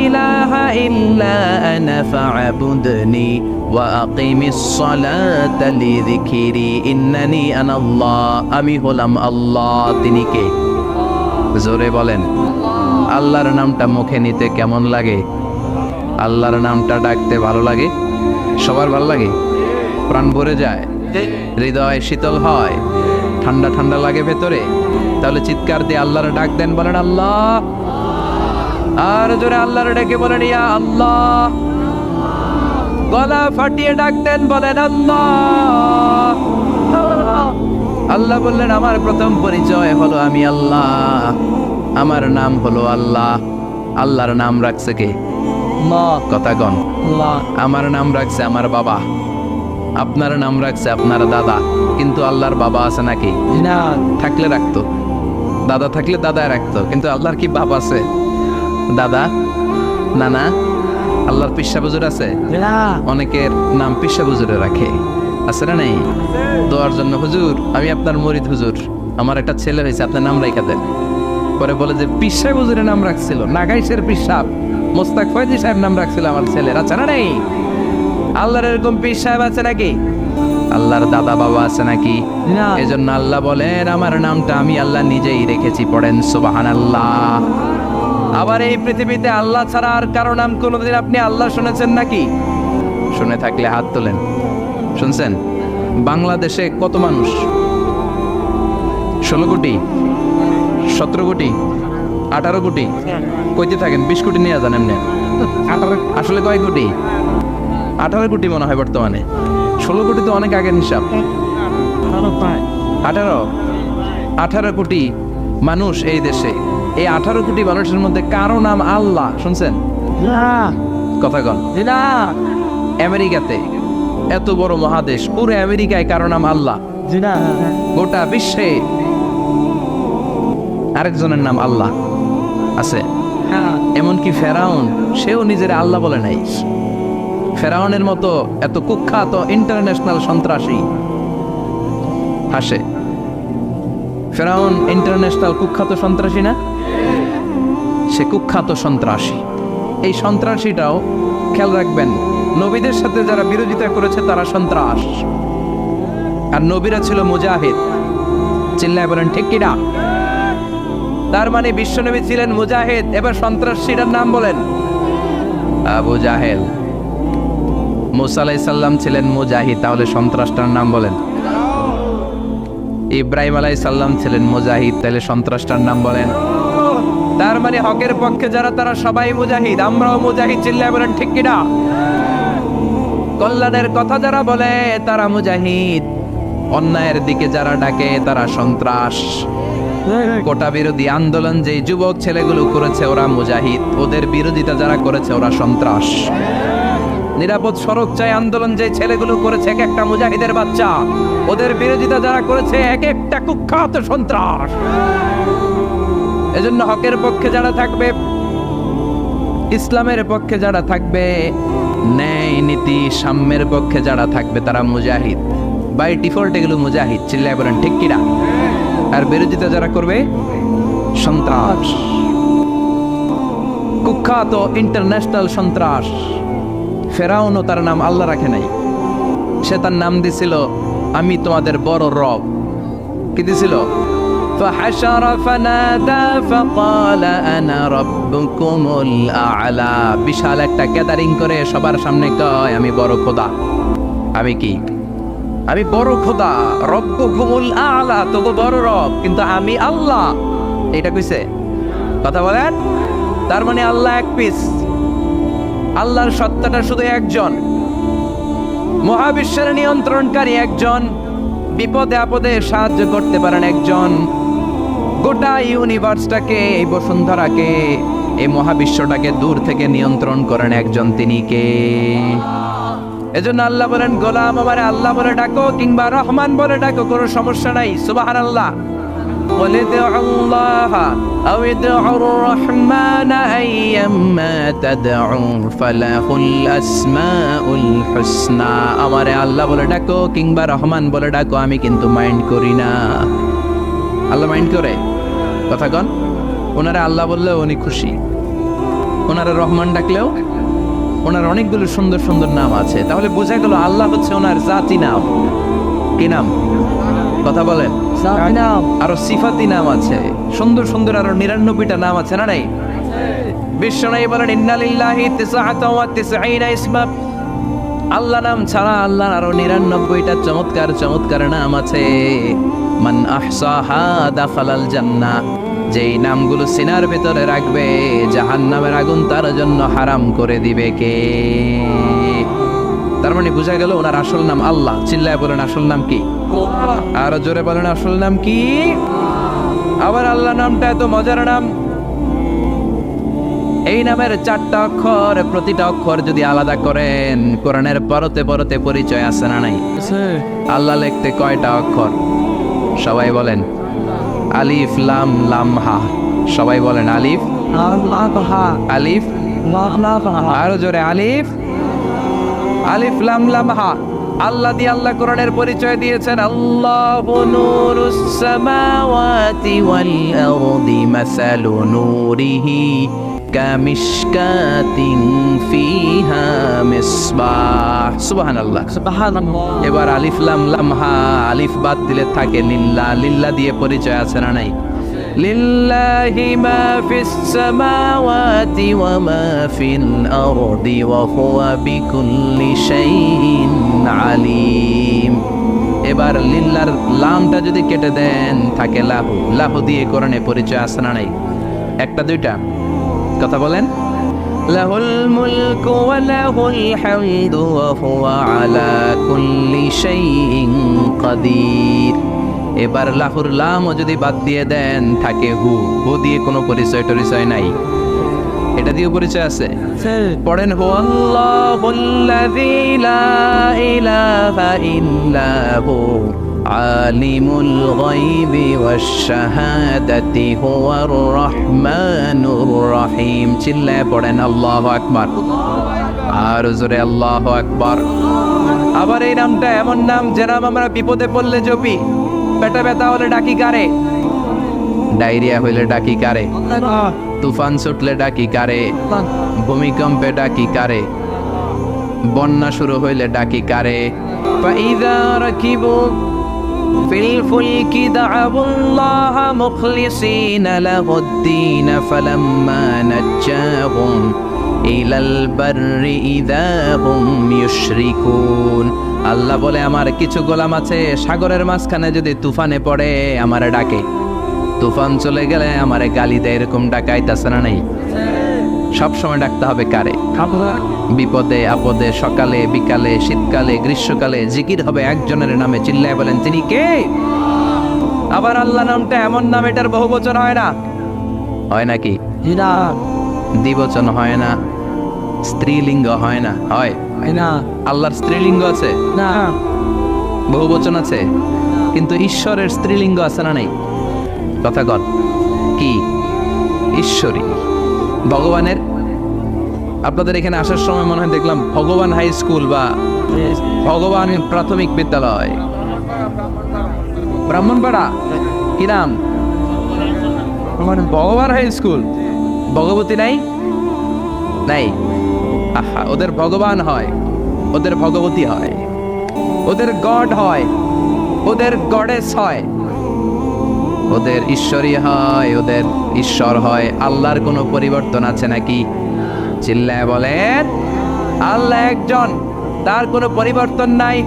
ইলাহা ইল্লা আনা ফা'বুদনি ওয়া আকিমিস সালাতা লিযিকরি। ইন্নানি আনাল্লাহ, আমি হলাম আল্লাহ। তিনি কে? জোরে বলেন। আল্লাহর নামটা মুখে নিতে কেমন লাগে? আল্লাহর নামটা ডাকতে ভালো লাগে? সবার ভালো লাগে? প্রাণ ভরে যায়, হৃদয় শীতল হয়, ঠান্ডা ঠান্ডা লাগে ভেতরে। তাহলে চিৎকার দিয়ে আল্লাহর ডাক দেন, বলেন আল্লাহ। আর জোরে আল্লাহর ডেকে বলেন, ইয়া আল্লাহ। গলা ফাটিয়ে ডাক দেন, বলেন আল্লাহ। আল্লাহ বললেন, আমার প্রথম পরিচয় হলো আমি আল্লাহ, আমার নাম হলো আল্লাহ। আল্লাহর নাম রাখছে কে? কথা কন। আমার নাম রাখছে আমার বাবা, আপনার নাম রাখছে আপনার দাদা। কিন্তু আল্লাহর বাবা আছে নাকি? না। থাকলে রাখতো, দাদা থাকলে দাদায় রাখতো। কিন্তু আল্লাহর কি বাপ আছে? দাদা, নানা? আল্লাহর পিসা বুজুর আছে? অনেকের নাম পিসা বুজুরে রাখে, আছে না? নেই? দোয়ার জন্য, হুজুর আমি আপনার মুরিদ, হুজুর আমার একটা ছেলে হয়েছে, আপনার নাম রাখা দেন। পরে বলে যে পিসা বুজুরের নাম রাখছিল, নাগাইশের পিসাব মোস্তাক ফয়জি সাহেব নাম রাখছিল আমার ছেলের, আছে না? নেই? আল্লাহর এরকম পীর সাহেব আছে নাকি? আল্লাহর দাদা বাবা আছে নাকি? এজন্য আল্লাহ বলেন, আমার নামটা আমি আল্লাহ নিজেই রেখেছি। পড়েন সুবহানাল্লাহ। আবার এই পৃথিবীতে আল্লাহ ছাড়া আর কারো নাম কোনোদিন আপনি আল্লাহ শুনেছেন নাকি? শুনে থাকলে হাত তোলেন। শুনছেন? বাংলাদেশে কত মানুষ? 16 কোটি, 17 কোটি, 18 কোটি? কইতে থাকেন, 20 কোটি নিয়ে যান এমনি। আসলে কয় কোটি? 18 কোটি মনে হয় বর্তমানে। 16 কোটি তো অনেক আগের হিসাব। 18 18 কোটি মানুষ এই দেশে, এই 18 কোটি মানুষের মধ্যে কারো নাম আল্লাহ শুনছেন? কথা কন। আমেরিকাতে, এত বড় মহাদেশ, পুরো আমেরিকায় কারো নাম আল্লাহ? গোটা বিশ্বে আরেকজনের নাম আল্লাহ আছে? এমনকি ফেরাউন, সেও নিজের আল্লাহ বলে নাই। ফেরাউনের মতো এত কুখ্যাত ইন্টারন্যাশনাল সন্ত্রাসী আসে। ফেরাউন ইন্টারন্যাশনাল কুখ্যাত সন্ত্রাসী না? সে কুখ্যাত সন্ত্রাসী। এই সন্ত্রাসীটাও খেয়াল রাখবেন, নবীদের সাথে যারা বিরোধিতা করেছে তারা সন্ত্রাস, আর নবীরা ছিল মুজাহিদ। চিল্লায় বলেন ঠিক কিনা? তার মানে বিশ্বনবী ছিলেন মুজাহিদ। এবার সন্ত্রাসীটার নাম বলেন। আবু জাহেল। মুসা আলাইহিস সালাম ছিলেন মুজাহিদ, তাহলে সন্ত্রাসটার নাম বলেন। ইব্রাহিম আলাইহিস সালাম ছিলেন মুজাহিদ, তাহলে সন্ত্রাসটার নাম বলেন। তার মানে হকের পক্ষে যারা তারা সবাই মুজাহিদ, আমরাও মুজাহিদ। চিল্লায় বলেন ঠিক কিনা? কল্যাণের কথা যারা বলে তারা মুজাহিদ, অন্যায়ের দিকে যারা ডাকে তারা সন্ত্রাস। কোটা বিরোধী আন্দোলন যে যুবক ছেলেগুলো করেছে ওরা মুজাহিদ, ওদের বিরোধিতা যারা করেছে ওরা সন্ত্রাস। নিরাপদ সড়ক চাই আন্দোলন যে ছেলেগুলো করেছে এক একটা মুজাহিদের বাচ্চা, ওদের বিরোধিতা যারা করেছে এক একটা কুখ্যাত সন্ত্রাস। এজন্য হকের পক্ষে যারা থাকবে, ইসলামের পক্ষে যারা থাকবে, ন্যায় নীতি সাম্যের পক্ষে যারা থাকবে তারা মুজাহিদ। বাই ডিফল্ট এগুলো মুজাহিদ। চিল্লায় বলেন ঠিক কিনা? আর বিরোধিতা যারা করবে সন্ত্রাস, কুখ্যাত ইন্টারন্যাশনাল সন্ত্রাস। ফেরাউনও তার নাম আল্লাহ রাখে নাই, সে তার নাম দিছিল আমি তোমাদের বড় রব। কি দিছিল? فحشر فنادى فقال انا ربكم الاعلى। বিশাল একটা গ্যাদারিং করে সবার সামনে কয় আমি বড় খোদা। আমি কি? আমি বড় খোদা, রব্বুকুমুল আ'লা, তোগো বড় রব, কিন্তু আমি আল্লাহ। এটা কইছে? কথা বলেন। তার মানে আল্লাহ এক পিস, আল্লাহর সত্তাটা শুধু একজন, মহাবিশ্বের নিয়ন্ত্রণকারী একজন, বিপদে আপদে সাহায্য করতে পারেন একজন, গোটা ইউনিভার্সটাকে, এই বসুন্ধরাকে, এই মহাবিশ্বটাকে দূর থেকে নিয়ন্ত্রণ করেন একজন, তিনি কে? এজন্য আল্লাহ বলেন গোলাম আমারে আল্লাহ বলে ডাকো কিংবা রহমান বলে ডাকো, কোনো সমস্যা নাই। সুবহানাল্লাহ। বলে দে আল্লাহ আও ইদউর রহমান আইয়াম্মা তাদউ ফালাহুল আসমাউল হুসনা। আমারে আল্লাহ বলে ডাকো কিংবা রহমান বলে ডাকো, আমি কিন্তু মাইন্ড করি না। আল্লাহ মাইন্ড করে? কথা কন। ওনারা আল্লাহ বললেও উনি খুশি, ওনারা রহমান ডাকলেও ওনার অনেকগুলো সুন্দর সুন্দর নাম আছে। তাহলে বোঝা গেল আল্লাহ হচ্ছে ওনার জাতি নাম। কি নাম? কথা বলেন। আরো সিফাতি নাম আছে, সুন্দর সুন্দর আরো 99টা নাম আছে না নাই? বিশ্বনবী বলেন ইন্না লিল্লাহি 99 ইসমা। আল্লাহ নাম ছাড়া আল্লাহর আরো 99টা চমৎকার চমৎকার নাম আছে। মান আহসাহা দাখালাল জান্নাহ। যেই নামগুলো সিনার ভেতরে রাখবে জাহান্নামের আগুন তার জন্য হারাম করে দিবে কে? তার মানে বোঝা গেল ওনার আসল নাম আল্লাহ। চিল্লায় বলেন আসল নাম কি? আরো জোরে বলেন আসল নাম কি? আবার আল্লাহ নামটা এত মজার নাম, এই নামের 4টা অক্ষর, প্রতিটা অক্ষর যদি আলাদা করেন কোরআনের পরতে পরতে পরিচয় আছে না নাই? আল্লাহ লিখতে কয়টা অক্ষর? সবাই বলেন। আলিফ লাম লাম হা। সবাই বলেন আলিফ আলিফ। আরো জোরে আলিফ আলিফ লাম লাম হা। আল্লাহ দিয়ে আল্লাহ কোরআনের পরিচয় দিয়েছেন আল্লাহু নূরুস সামাওয়াতি ওয়াল আরদি মাসালু নূরিহি কামিশকাতিন ফিহা মিসবাহ। সুবহানাল্লাহ। এবার আলিফ লাম লাম হা, আলিফ বাদ দিলে থাকে লিল্লাহ। লিল্লাহ দিয়ে পরিচয় আছে না নাই? লিল্লাহি মা ফিস সামাওয়াতি ওয়া মা ফিল আরদি ওয়া হুয়া বিকুল্লি শাইইন আলিম। এবার লিল্লার লামটা যদি কেটে দেন থাকে লাহু। লাহু দিয়ে কোরআনে পরিচয় আছে না নাই? একটা দুইটা? কথা বলেন। লাহুল মুলকু ওয়া লাহুল হামদু ওয়া হুয়া আলা কুল্লি শাইইন কাদির। এবার লাহুর লামও যদি বাদ দিয়ে দেন থাকে হু, হু দিয়ে কোনো পরিচয় টরিচয় নাই, এটা দিয়ে পরিচয় আছে। পড়েন হু আল্লাহুল্লাযী লা ইলাহা ইল্লা হু আলিমুল গায়বি ওয়াশ শাহাদাতি হুয়ার রহমানুর রহিম। চিল্লায় পড়েন আল্লাহু আকবার, আর জোরে আল্লাহু আকবার। আবার এই নামটা এমন নাম যে নাম আমরা বিপদে পড়লে জপি। পেটে ব্যথা হলে ডাকি কারে? ডায়রিয়া হইলে ডাকি কারে? তুফান ছুটলে ডাকি কারে? ভূমিকম্পে ডাকি কারে? বন্যা শুরু হইলে ডাকি কারে? ফাইযা রাকিবু ফিল ফুলকি দা'আবুল্লাহা মুখলিসিনা লাহুদ-দীন ফালাম্মা নাজ্জাহুম ইলাল বাররি ইযা হুম ইউশরিকুন। আল্লাহ বলে আমার কিছু গোলাম আছে সাগরের মাঝখানে যদি তুফানে পড়ে আমারে ডাকে, তুফান চলে গেলে আমারে গালি দেয়, এরকম ডাকাইতাছে না নাই? সব সময় ডাকতে হবে কারে? বিপদে আপদে, সকালে বিকালে, শীতকালে গ্রীষ্মকালে জিকির হবে একজনের নামে। চিল্লায় বলেন তিনি কে? আবার আল্লাহ নামটা এমন নাম এটার বহুবচন হয় না, হয় নাকি? দ্বিবচন হয় না, স্ত্রীলিঙ্গ হয় না, হয় না? আল্লাহর স্ত্রীলিঙ্গ আছে না? বহুবচন আছে, কিন্তু ঈশ্বরের স্ত্রীলিঙ্গ আছে না নাই? কথা কন কি? ঈশ্বরী। ভগবানের, আপনাদের এখানে আসার সময় মনে হয় দেখলাম ভগবান হাই স্কুল বা ভগবান প্রাথমিক বিদ্যালয়, ব্রাহ্মণপাড়া। কি নাম? ভগবান হাই স্কুল। ভগবতী নাই? নাই। আহা, ওদের ভগবান হয়, ওদের ভগবতী হয়, ওদের গড হয়, ওদের গডেস হয়, ওদের ঈশ্বরী হয়, ওদের ঈশ্বর হয়। আল্লাহর কোনো পরিবর্তন আছে নাকি? চিল্লায় বলেন আল্লাহ একজন, তার কোনো পরিবর্তন নাই।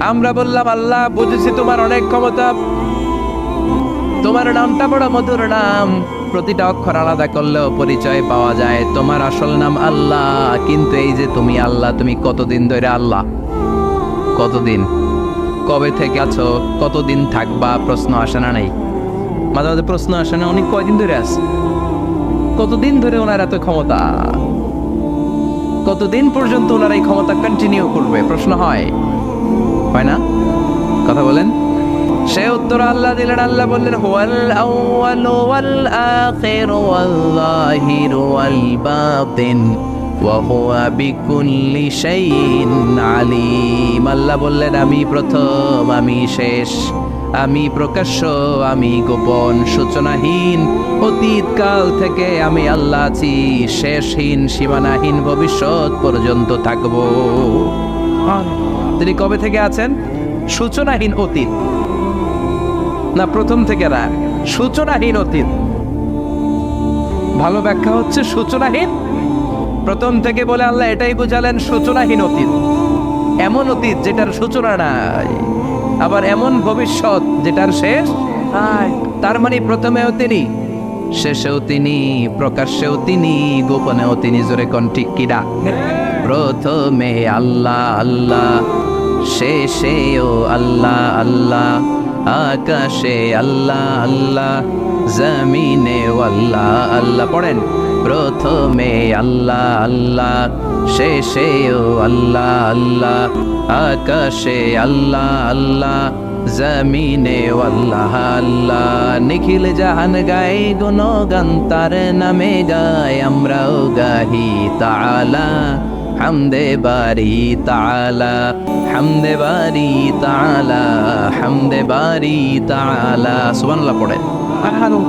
আমরা বললাম আল্লাহ বুঝেছি তোমার অনেক ক্ষমতা, তোমার নামটা বড় মধুর নাম, প্রতিটা অক্ষর আলাদা করলেও পরিচয় পাওয়া যায়। তোমার আসল নাম আল্লাহ, কিন্তু এই যে তুমি আল্লাহ, তুমি কতদিন ধরে আল্লাহ? কতদিন? কবে থেকে আছো? কতদিন থাকবা? প্রশ্ন আসে না নাই? মাঝে মাঝে প্রশ্ন আসে না, উনি কয়দিন ধরে আছে? কতদিন ধরে ওনার এত ক্ষমতা? কতদিন পর্যন্ত ওনার এই ক্ষমতা কন্টিনিউ করবে? প্রশ্ন হয় না? কথা বলেন। সে উত্তর আল্লাহ দিলেন। আল্লাহ বললেন হুয়াল আউয়ালু ওয়াল আখিরু ওয়াল যাহিরু ওয়াল বাতিন ওয়া হুয়া বিকুল্লি শাইইন আলিম। আল্লাহ বললেন আমি প্রথম, আমি শেষ, আমি প্রকাশ্য, আমি গোপন, সূচনাহীন। অতীত কাল থেকে আমি আল্লাহ আছি, শেষহীন, সীমানাহীন, ভবিষ্যৎ পর্যন্ত থাকবো। তিনি কবে থেকে আছেন? সূচনাহীন অতীত না প্রথম থেকে? না, সূচনাহীন অতীত। ভালো ব্যাখ্যা হচ্ছে সূচনাহীন প্রথম থেকে বলে আল্লাহ এটাই বুঝালেন সূচনাহীন অতীত। এমন অতীত যেটার সূচনা নাই, আবার এমন ভবিষ্যৎ যেটার শেষ নাই। তার মানে প্রথমেও তিনি, শেষেও তিনি, প্রকাশ্যেও তিনি, গোপনেও তিনি। জোরে কোন ঠিক কিনা? প্রথমে আল্লাহ আল্লাহ, শেষেও আল্লাহ আল্লাহ, আকাশে আল্লাহ আল্লাহ, জমিনে আল্লাহ আল্লাহ। পড়েন প্রথমে আল্লাহ আল্লাহ, শেষেও আল্লাহ আল্লাহ, আকাশে আল্লাহ আল্লাহ, জমিনে আল্লাহ আল্লাহ। নিখিল জাহান গায় গুণগান তার নামে গায়, আমরাও গাহি তাআলা হামদে বারি তাআলা, হামদে বারি তাআলা, হামদে বারি তাআলা। সুবহানাল্লাহ পড়ে।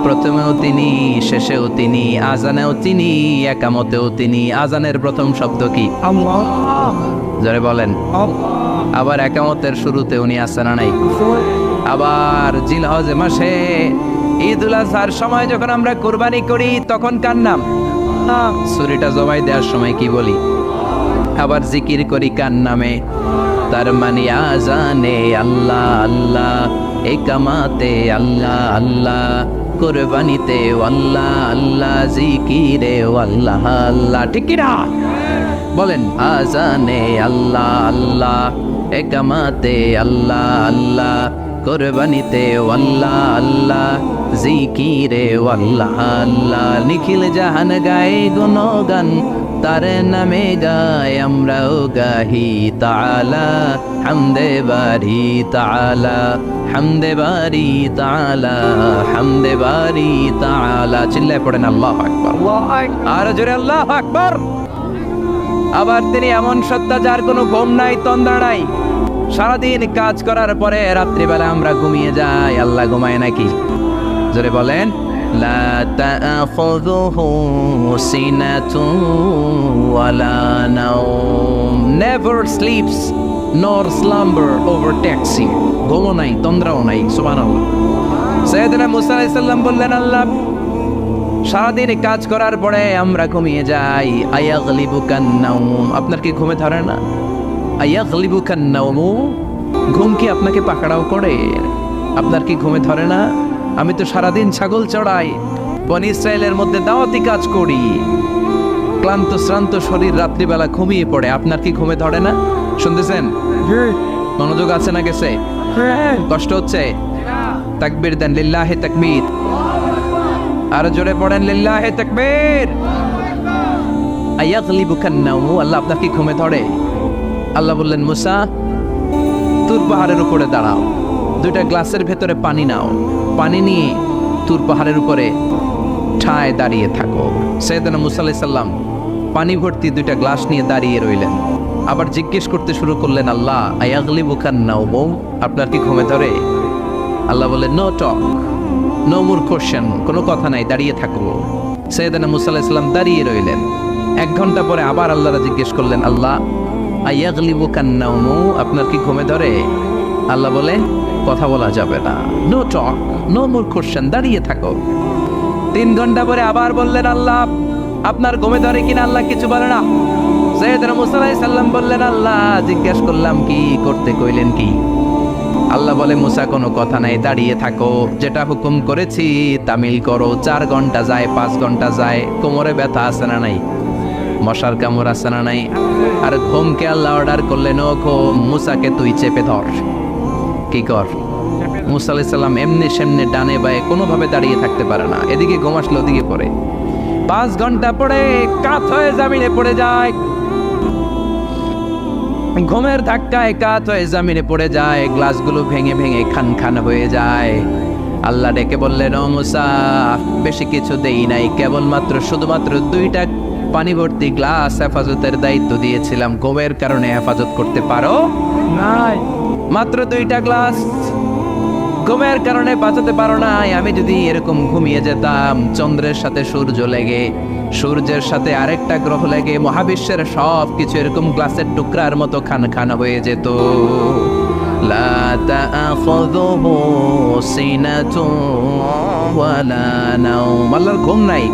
প্রথমেও তিনি, শেষেও তিনি, আজানেও তিনি, একামতেও তিনি। আজানের প্রথম শব্দ কি? আল্লাহ। জোরে বলেন। আবার একামতের শুরুতে উনি আছেন না নাই? আবার জিলহজ মাসে ঈদুল আজহার সময় যখন আমরা কুরবানি করি তখন কার নাম? ছুরিটা জবাই দেওয়ার সময় কি বলি? আবার জিকির করি কার নামে? তার মানে আজানে আল্লাহ আল্লাহ, একামাতে আল্লাহ আল্লাহ, কুরবানিতে আল্লাহ আল্লাহ, জিকিরে আল্লাহ আল্লাহ। ঠিক কি না? বলেন আজানে আল্লাহ আল্লাহ, একামাতে আল্লাহ আল্লাহ, কোরবানিতে আল্লাহ আল্লাহ জিকিরে আল্লাহ আল্লাহ নিখিল জাহান গায়ে গুণগান তার নামে গায় আমরাও গাহি তাআলা হামদে বারি তাআলা হামদে বারি তাআলা হামদে বারি তাআলা চিল্লায় পড়েন আল্লাহু আকবার আর জোরে আল্লাহু আকবার। আবার তিনি এমন সত্তা যার কোনো ঘুম নাই তন্দ্রা নাই, সারাদিন কাজ করার পরে রাত্রিবেলা আমরা ঘুমিয়ে যাই, আল্লাহ ঘুমায় নাকি? জোরে বলেন লা তাআখুযুহু সিনাতুন ওয়ালা নাওম, নেভার স্লিপস নর স্লাম্বার ওভারটেকস হিম, ঘুমও নাই তন্দ্রাও নাই। সুবহানাল্লাহ। সাইয়েদনা মুসা আলাইহিস সালাম বললেন, আল্লাহ সারাদিন কাজ করার পরে আমরা ঘুমিয়ে যাই, আয়াগলিবুকান নাওম, আপনার কি ঘুমে ধরে না? আয়াগলিবুকান নাওম, ঘুম কি আপনাকে পাকড়াও করে? আপনার কি ঘুমে ধরে না? আমি তো সারাদিন ছাগল চড়াই, বনি ইসরায়েলের মধ্যে দাওয়াতি কাজ করি, ক্লান্ত শ্রান্ত শরীর রাত্রিবেলা ঘুমিয়ে পড়ে, আপনার কি ঘুমে ধরে না? শুনতেছেন? মনোযোগ আছে না গেছে? কষ্ট হচ্ছে? তাকবীর দেন, লিল্লাহি তাকবীর। আর জোরে পড়েন লিল্লাহি তাকবীর। আয়াগলিবুকান নাওম, আল্লাহ আপনার কি ঘুমে ধরে? আল্লাহ বললেন, মুসা তুর পাহাড়ের উপরে দাঁড়াও, দুইটা গ্লাসের ভেতরে পানি নাও, পানি নিয়ে তুর পাহাড়ের উপরে ঠায় দাঁড়িয়ে থাকো। সাইয়েদনা মুসা আলাইহিস সালাম পানি ভর্তি দুইটা গ্লাস নিয়ে দাঁড়িয়ে রইলেন। আবার জিজ্ঞেস করতে শুরু করলেন, আল্লাহ আয়াগলিবুকান নাওম, আপনার কি ঘুমে ধরে? আল্লাহ বললেন, no talk, no more question, কোনো কথা নাই, দাঁড়িয়ে থাকো। সাইয়েদনা মুসা আলাইহিস সালাম দাঁড়িয়ে রইলেন। 1 ঘন্টা পরে আবার আল্লাহরা জিজ্ঞেস করলেন, আল্লাহ আয়াগলিবুকান নাওম, আপনার কি ঘুমে ধরে? আল্লাহ বলে, কথা বলা যাবে না, no talk, no more question, দাঁড়িয়ে থাকো। 3 ঘন্টা পরে আবার বললেন, আল্লাহ আপনার ঘুমে ধরে কিনা? আল্লাহ কিছু বলে না। সাইয়েদনা মুসা আলাইহিস সালাম বললেন, আল্লাহ জিজ্ঞেস করলাম কি করতে কইলেন কি? আল্লাহ বলে, মুসা কোনো কথা নাই, দাঁড়িয়ে থাকো, যেটা হুকুম করেছি তামিল করো। 4 ঘন্টা যায়, 5 ঘন্টা যায়, কোমরে ব্যথা আছে না নাই? মশার কামড় আছে না নাই? আর ঘুমকে আল্লাহ অর্ডার করলেন, ও ঘুম, মুসাকে তুই চেপে ধর। কি কর? মুসা আলাইহিস সালাম এমনি সেমনি ডানে বায়ে কোনোভাবে দাঁড়িয়ে থাকতে পারে না, এদিকে ঘুম আসলে ওদিকে পড়ে। 5 ঘন্টা পরে কাত হয়ে জমিনে পড়ে যায়, ঘুমের ধাক্কায় কাত হয়ে জমিনে পড়ে যায়, গ্লাসগুলো ভেঙে ভেঙে খান খান হয়ে যায়। আল্লাহ ডেকে বললেন, ও মুসা বেশি কিছু দেই নাই, কেবলমাত্র শুধুমাত্র 2টা পানি ভর্তি গ্লাস হেফাজতের দায়িত্ব দিয়েছিলাম, ঘুমের কারণে হেফাজত করতে পারো নাই, মাত্র 2টা গ্লাস, ঘুমের কারণে বাঁচাতে পারো নাই। আমি যদি এরকম ঘুমিয়ে যেতাম, চন্দ্রের সাথে সূর্য লেগে, সূর্যের সাথে আরেকটা গ্রহ লেগে মহাবিশ্বের সব কিছু এরকম গ্লাসের টুকরার মতো খান খান হয়ে যেত। লা তাআখুযুহু সিনাতুন ওয়ালা নাওম, আল্লাহর ঘুম নাই।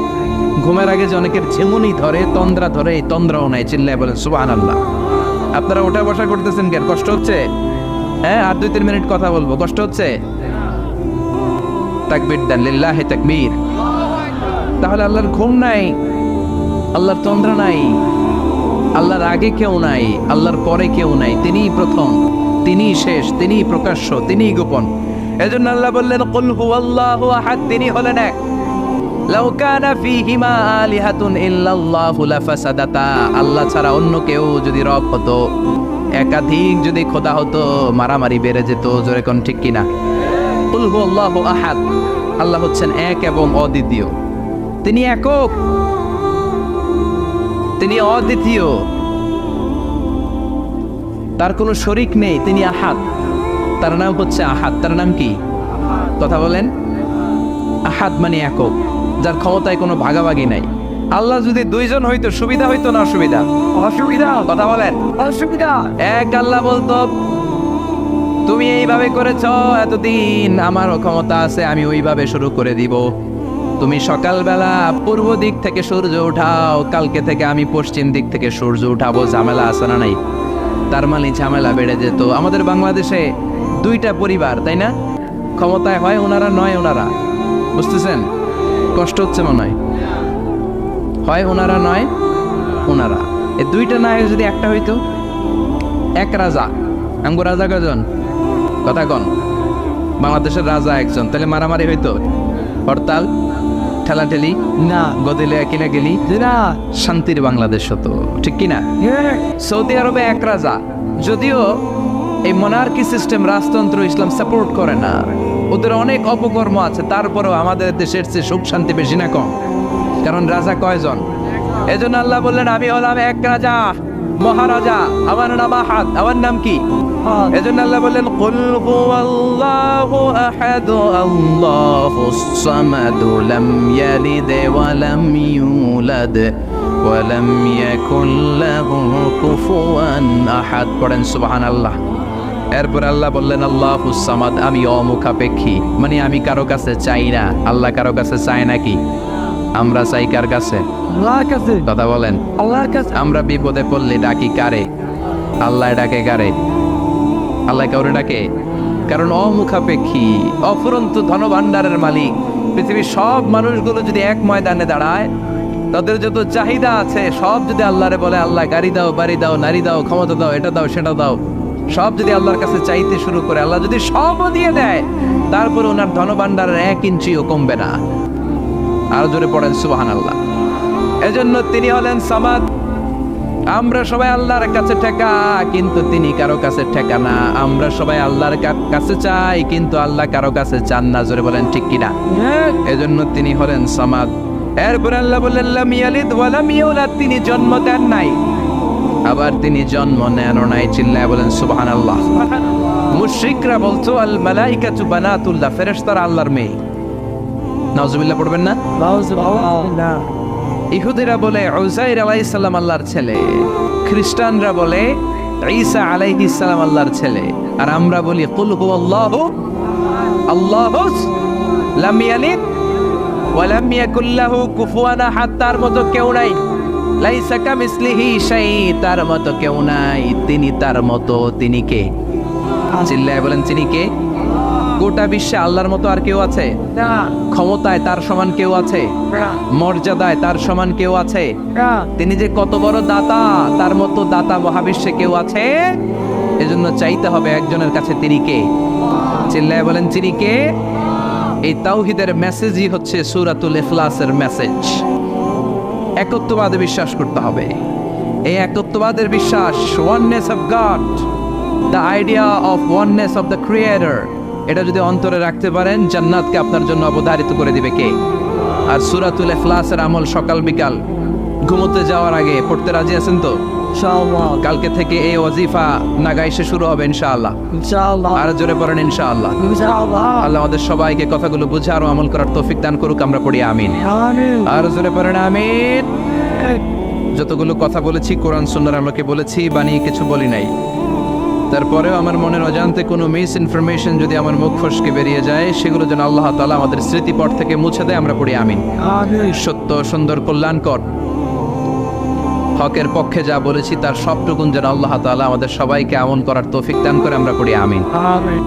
ঘুমের আগে যে অনেকের ঝিমুনি ধরে, তন্দ্রা ধরে, এই তন্দ্রাও নাই। চিল্লায় বলেন সুবহানাল্লাহ। আপনারা ওঠা বসা করতেছেন কেন? কষ্ট হচ্ছে? হ্যাঁ, আর 2-3 মিনিট কথা বলবো, কষ্ট হচ্ছে? তাকবীর দেন, লিল্লাহি তাকবীর। তাহলে আল্লাহর ঘুম নাই, আল্লাহর তন্দ্রা নাই, আল্লাহর আগে কেউ নাই, আল্লাহর পরে কেউ নাই, তিনিই প্রথম, তিনিই শেষ, তিনিই প্রকাশ্য, তিনিই গোপন। এজন্য আল্লাহ বললেন, কুল হুয়াল্লাহু আহাদ, তিনি হলেন এক। লাউ কানা ফীহিমা আলিহাতুন ইল্লাল্লাহু লাফাসাদাতা, আল্লাহ ছাড়া অন্য কেউ যদি রব হতো, একাধিক যদি খোদা হতো, মারামারি বেড়ে যেত। জোরে কোন ঠিক কিনা? কুল হুয়াল্লাহু আহাদ, আল্লাহ হচ্ছেন এক এবং অদ্বিতীয়, তিনি একক, তিনি অদ্বিতীয়, তার কোনো শরীক নেই, তিনি আহাদ, তার নাম হচ্ছে আহাদ। তার নাম কি? কথা বলেন। আহাদ মানে একক, যার ক্ষমতায় কোনো ভাগাভাগি নাই। আল্লাহ যদি 2 জন হইতো সুবিধা হইতো না অসুবিধা? অসুবিধা। কথা বলেন। অসুবিধা। এক আল্লাহ বলতো, তুমি এইভাবে করেছ এতদিন, আমারও ক্ষমতা আছে, আমি ওইভাবে শুরু করে দিব। তুমি সকালবেলা পূর্ব দিক থেকে সূর্য উঠাও, কালকে থেকে আমি পশ্চিম দিক থেকে সূর্য উঠাবো। ঝামেলা আছে না নাই? তার মানে ঝামেলা বেড়ে যেত। আমাদের বাংলাদেশে 2টা পরিবার, তাই না? ক্ষমতায় হয় ওনারা, নয় ওনারা। বুঝতেছেন? কষ্ট হচ্ছে মনে হয়। হয় ওনারা, নয় ওনারা। এই 2টা নায়ক যদি একটা হইতো, এক রাজা। আমগো রাজা কজন? কথা কন। বাংলাদেশের রাজা একজন, তাহলে মারামারি হইতো, হরতাল, ঠেলাঠেলি, না গদিলে কিনা গেলি, না শান্তির বাংলাদেশ হতো, ঠিক কিনা? সৌদি আরবে এক রাজা, যদিও এই মনার্কি সিস্টেম, রাজতন্ত্র ইসলাম সাপোর্ট করে না, ওদের অনেক অপকর্ম আছে, তারপরেও আমাদের দেশের চেয়ে সুখ শান্তি বেশি না কম? কারণ রাজা কয়জন? এজন্য আল্লাহ বললেন আমি হলাম এক রাজা, মহারাজা, আমার নাম আহাদ। আমার নাম কি? এজন্য আল্লাহ বললেন কুল হুয়াল্লাহু আহাদ আল্লাহুস সামাদ লাম ইয়ালিদ ওয়া লাম ইউলাদ ওয়া লাম ইয়াকুল লাহু কুফুয়ান আহাদ। পড়েন সুবহানাল্লাহ। এরপর আল্লাহ বললেন আল্লাহুস সামাদ, আমি অমুখাপেক্ষী, মানে আমি কারো কাছে চাই না। আল্লাহ কারো কাছে চায় নাকি? আমরা চাই কার কাছে? আল্লাহর কাছে, কথা বলেন। আল্লাহর কাছে। আমরা বিপদে পড়লে ডাকি কারে? আল্লাহ ডাকে কারে? আল্লাহ কাউরে ডাকে? কারণ অমুখাপেক্ষী, অফুরন্ত ধনভাণ্ডারের মালিক। পৃথিবীর সব মানুষগুলো যদি এক ময়দানে দাঁড়ায়, তাদের যত চাহিদা আছে সব যদি আল্লাহরে বলে, আল্লাহ গাড়ি দাও, বাড়ি দাও, নারী দাও, ক্ষমতা দাও, এটা দাও, সেটা দাও, সব যদি আল্লাহর কাছে চাইতে শুরু করে, আল্লাহ যদি সবও দিয়ে দেয়, তারপরে ওনার ধনভাণ্ডারের 1 ইঞ্চিও কমবে না। আরো জোরে পড়েন সুবহানাল্লাহ। এজন্য তিনি হলেন সামাদ। আমরা সবাই আল্লাহর কাছে ঠেকা, কিন্তু তিনি কারো কাছে ঠেকা না। আমরা সবাই আল্লাহর কাছে চাই, কিন্তু আল্লাহ কারো কাছে চান না। জোরে বলেন ঠিক কিনা? এজন্য তিনি হলেন সামাদ। এরপর আল্লাহ বললেন লাম ইয়ালিদ ওয়া লাম ইউলাদ, তিনি জন্ম দেন নাই, আবার তিনি জন্ম নেনও নাই। চিল্লায় বলেন সুবহানাল্লাহ। মুশরিকরা বলতো আল মালাইকাতু বানাতুল্লাহ, ফেরেশতারা আল্লাহর মেয়ে। নাউজুবিল্লাহ পড়বেন না? না ইহুদিরা বলে উযাইর আলাইহিস সালাম আল্লাহর ছেলে, খ্রিস্টানরা বলে ঈসা আলাইহিস সালাম আল্লাহর ছেলে, আর আমরা বলি কুল হুয়াল্লাহু আল্লাহুস লাম ইয়ালিদ ওয়া লাম ইয়াকুল লাহু কুফুয়ান আহাদ। তার মতো কেউ নাই, লাইসা কামিসলিহি শাই, তার মতো কেউ নাই, তিনি তার মতো। তিনি কে? চিল্লায় বলেন তিনি কে? গোটা বিশ্বে আল্লাহর মতো আর কেউ আছে? না ক্ষমতায় তার সমান কেউ আছে? মর্যাদায় তার সমান কেউ আছে? তিনি যে কত বড় দাতা, তার মতো দাতা মহাবিশ্বে কেউ আছে? এজন্য চাইতে হবে একজনের কাছে, তিনি কে? চিল্লায় বলেন তিনি কে? এই তাওহীদের মেসেজই হচ্ছে সূরাতুল ইখলাসের মেসেজ। একত্ববাদে বিশ্বাস করতে হবে। এই একত্ববাদের বিশ্বাস, oneness of god, the idea of oneness of the creator, এটা যদি অন্তরে রাখতে পারেন, জান্নাতকে আপনার জন্য অবধারিত করে দিবে কে? আর সূরাতুল ইখলাসের আমল সকাল বিকাল ঘুমোতে যাওয়ার আগে পড়তে রাজি আছেন তো? ইনশাআল্লাহ কালকে থেকে এই ওয়াজিফা নাগাইশে শুরু হবে ইনশাআল্লাহ। ইনশাআল্লাহ আর জোরে পড়েন ইনশাআল্লাহ। ইনশাআল্লাহ। আল্লাহ আমাদের সবাইকে কথাগুলো বুঝে আরো আমল করার তৌফিক দান করুক। আমরা পড়ি আমিন। আমিন। আর জোরে পড়েন আমিন। যতগুলো কথা বলেছি কোরআন সুন্নাহর আমাকে বলেছি, বানিয়ে কিছু বলি নাই। তারপরেও আমার মনের অজান্তে কোনো মিস ইনফরমেশন যদি আমার মুখ ফসকে বেরিয়ে যায়, সেগুলো যেন আল্লাহ তাআলা আমাদের স্মৃতিপট থেকে মুছে দেয়। আমরা পড়ি আমিন। আমিন। সত্য, সুন্দর, কল্যাণকর, হকের পক্ষে যা বলেছি তার সবটুকুন যেন আল্লাহ তাআলা আমাদের সবাইকে আমল করার তৌফিক দান করে। আমরা পড়ি আমিন। আমিন।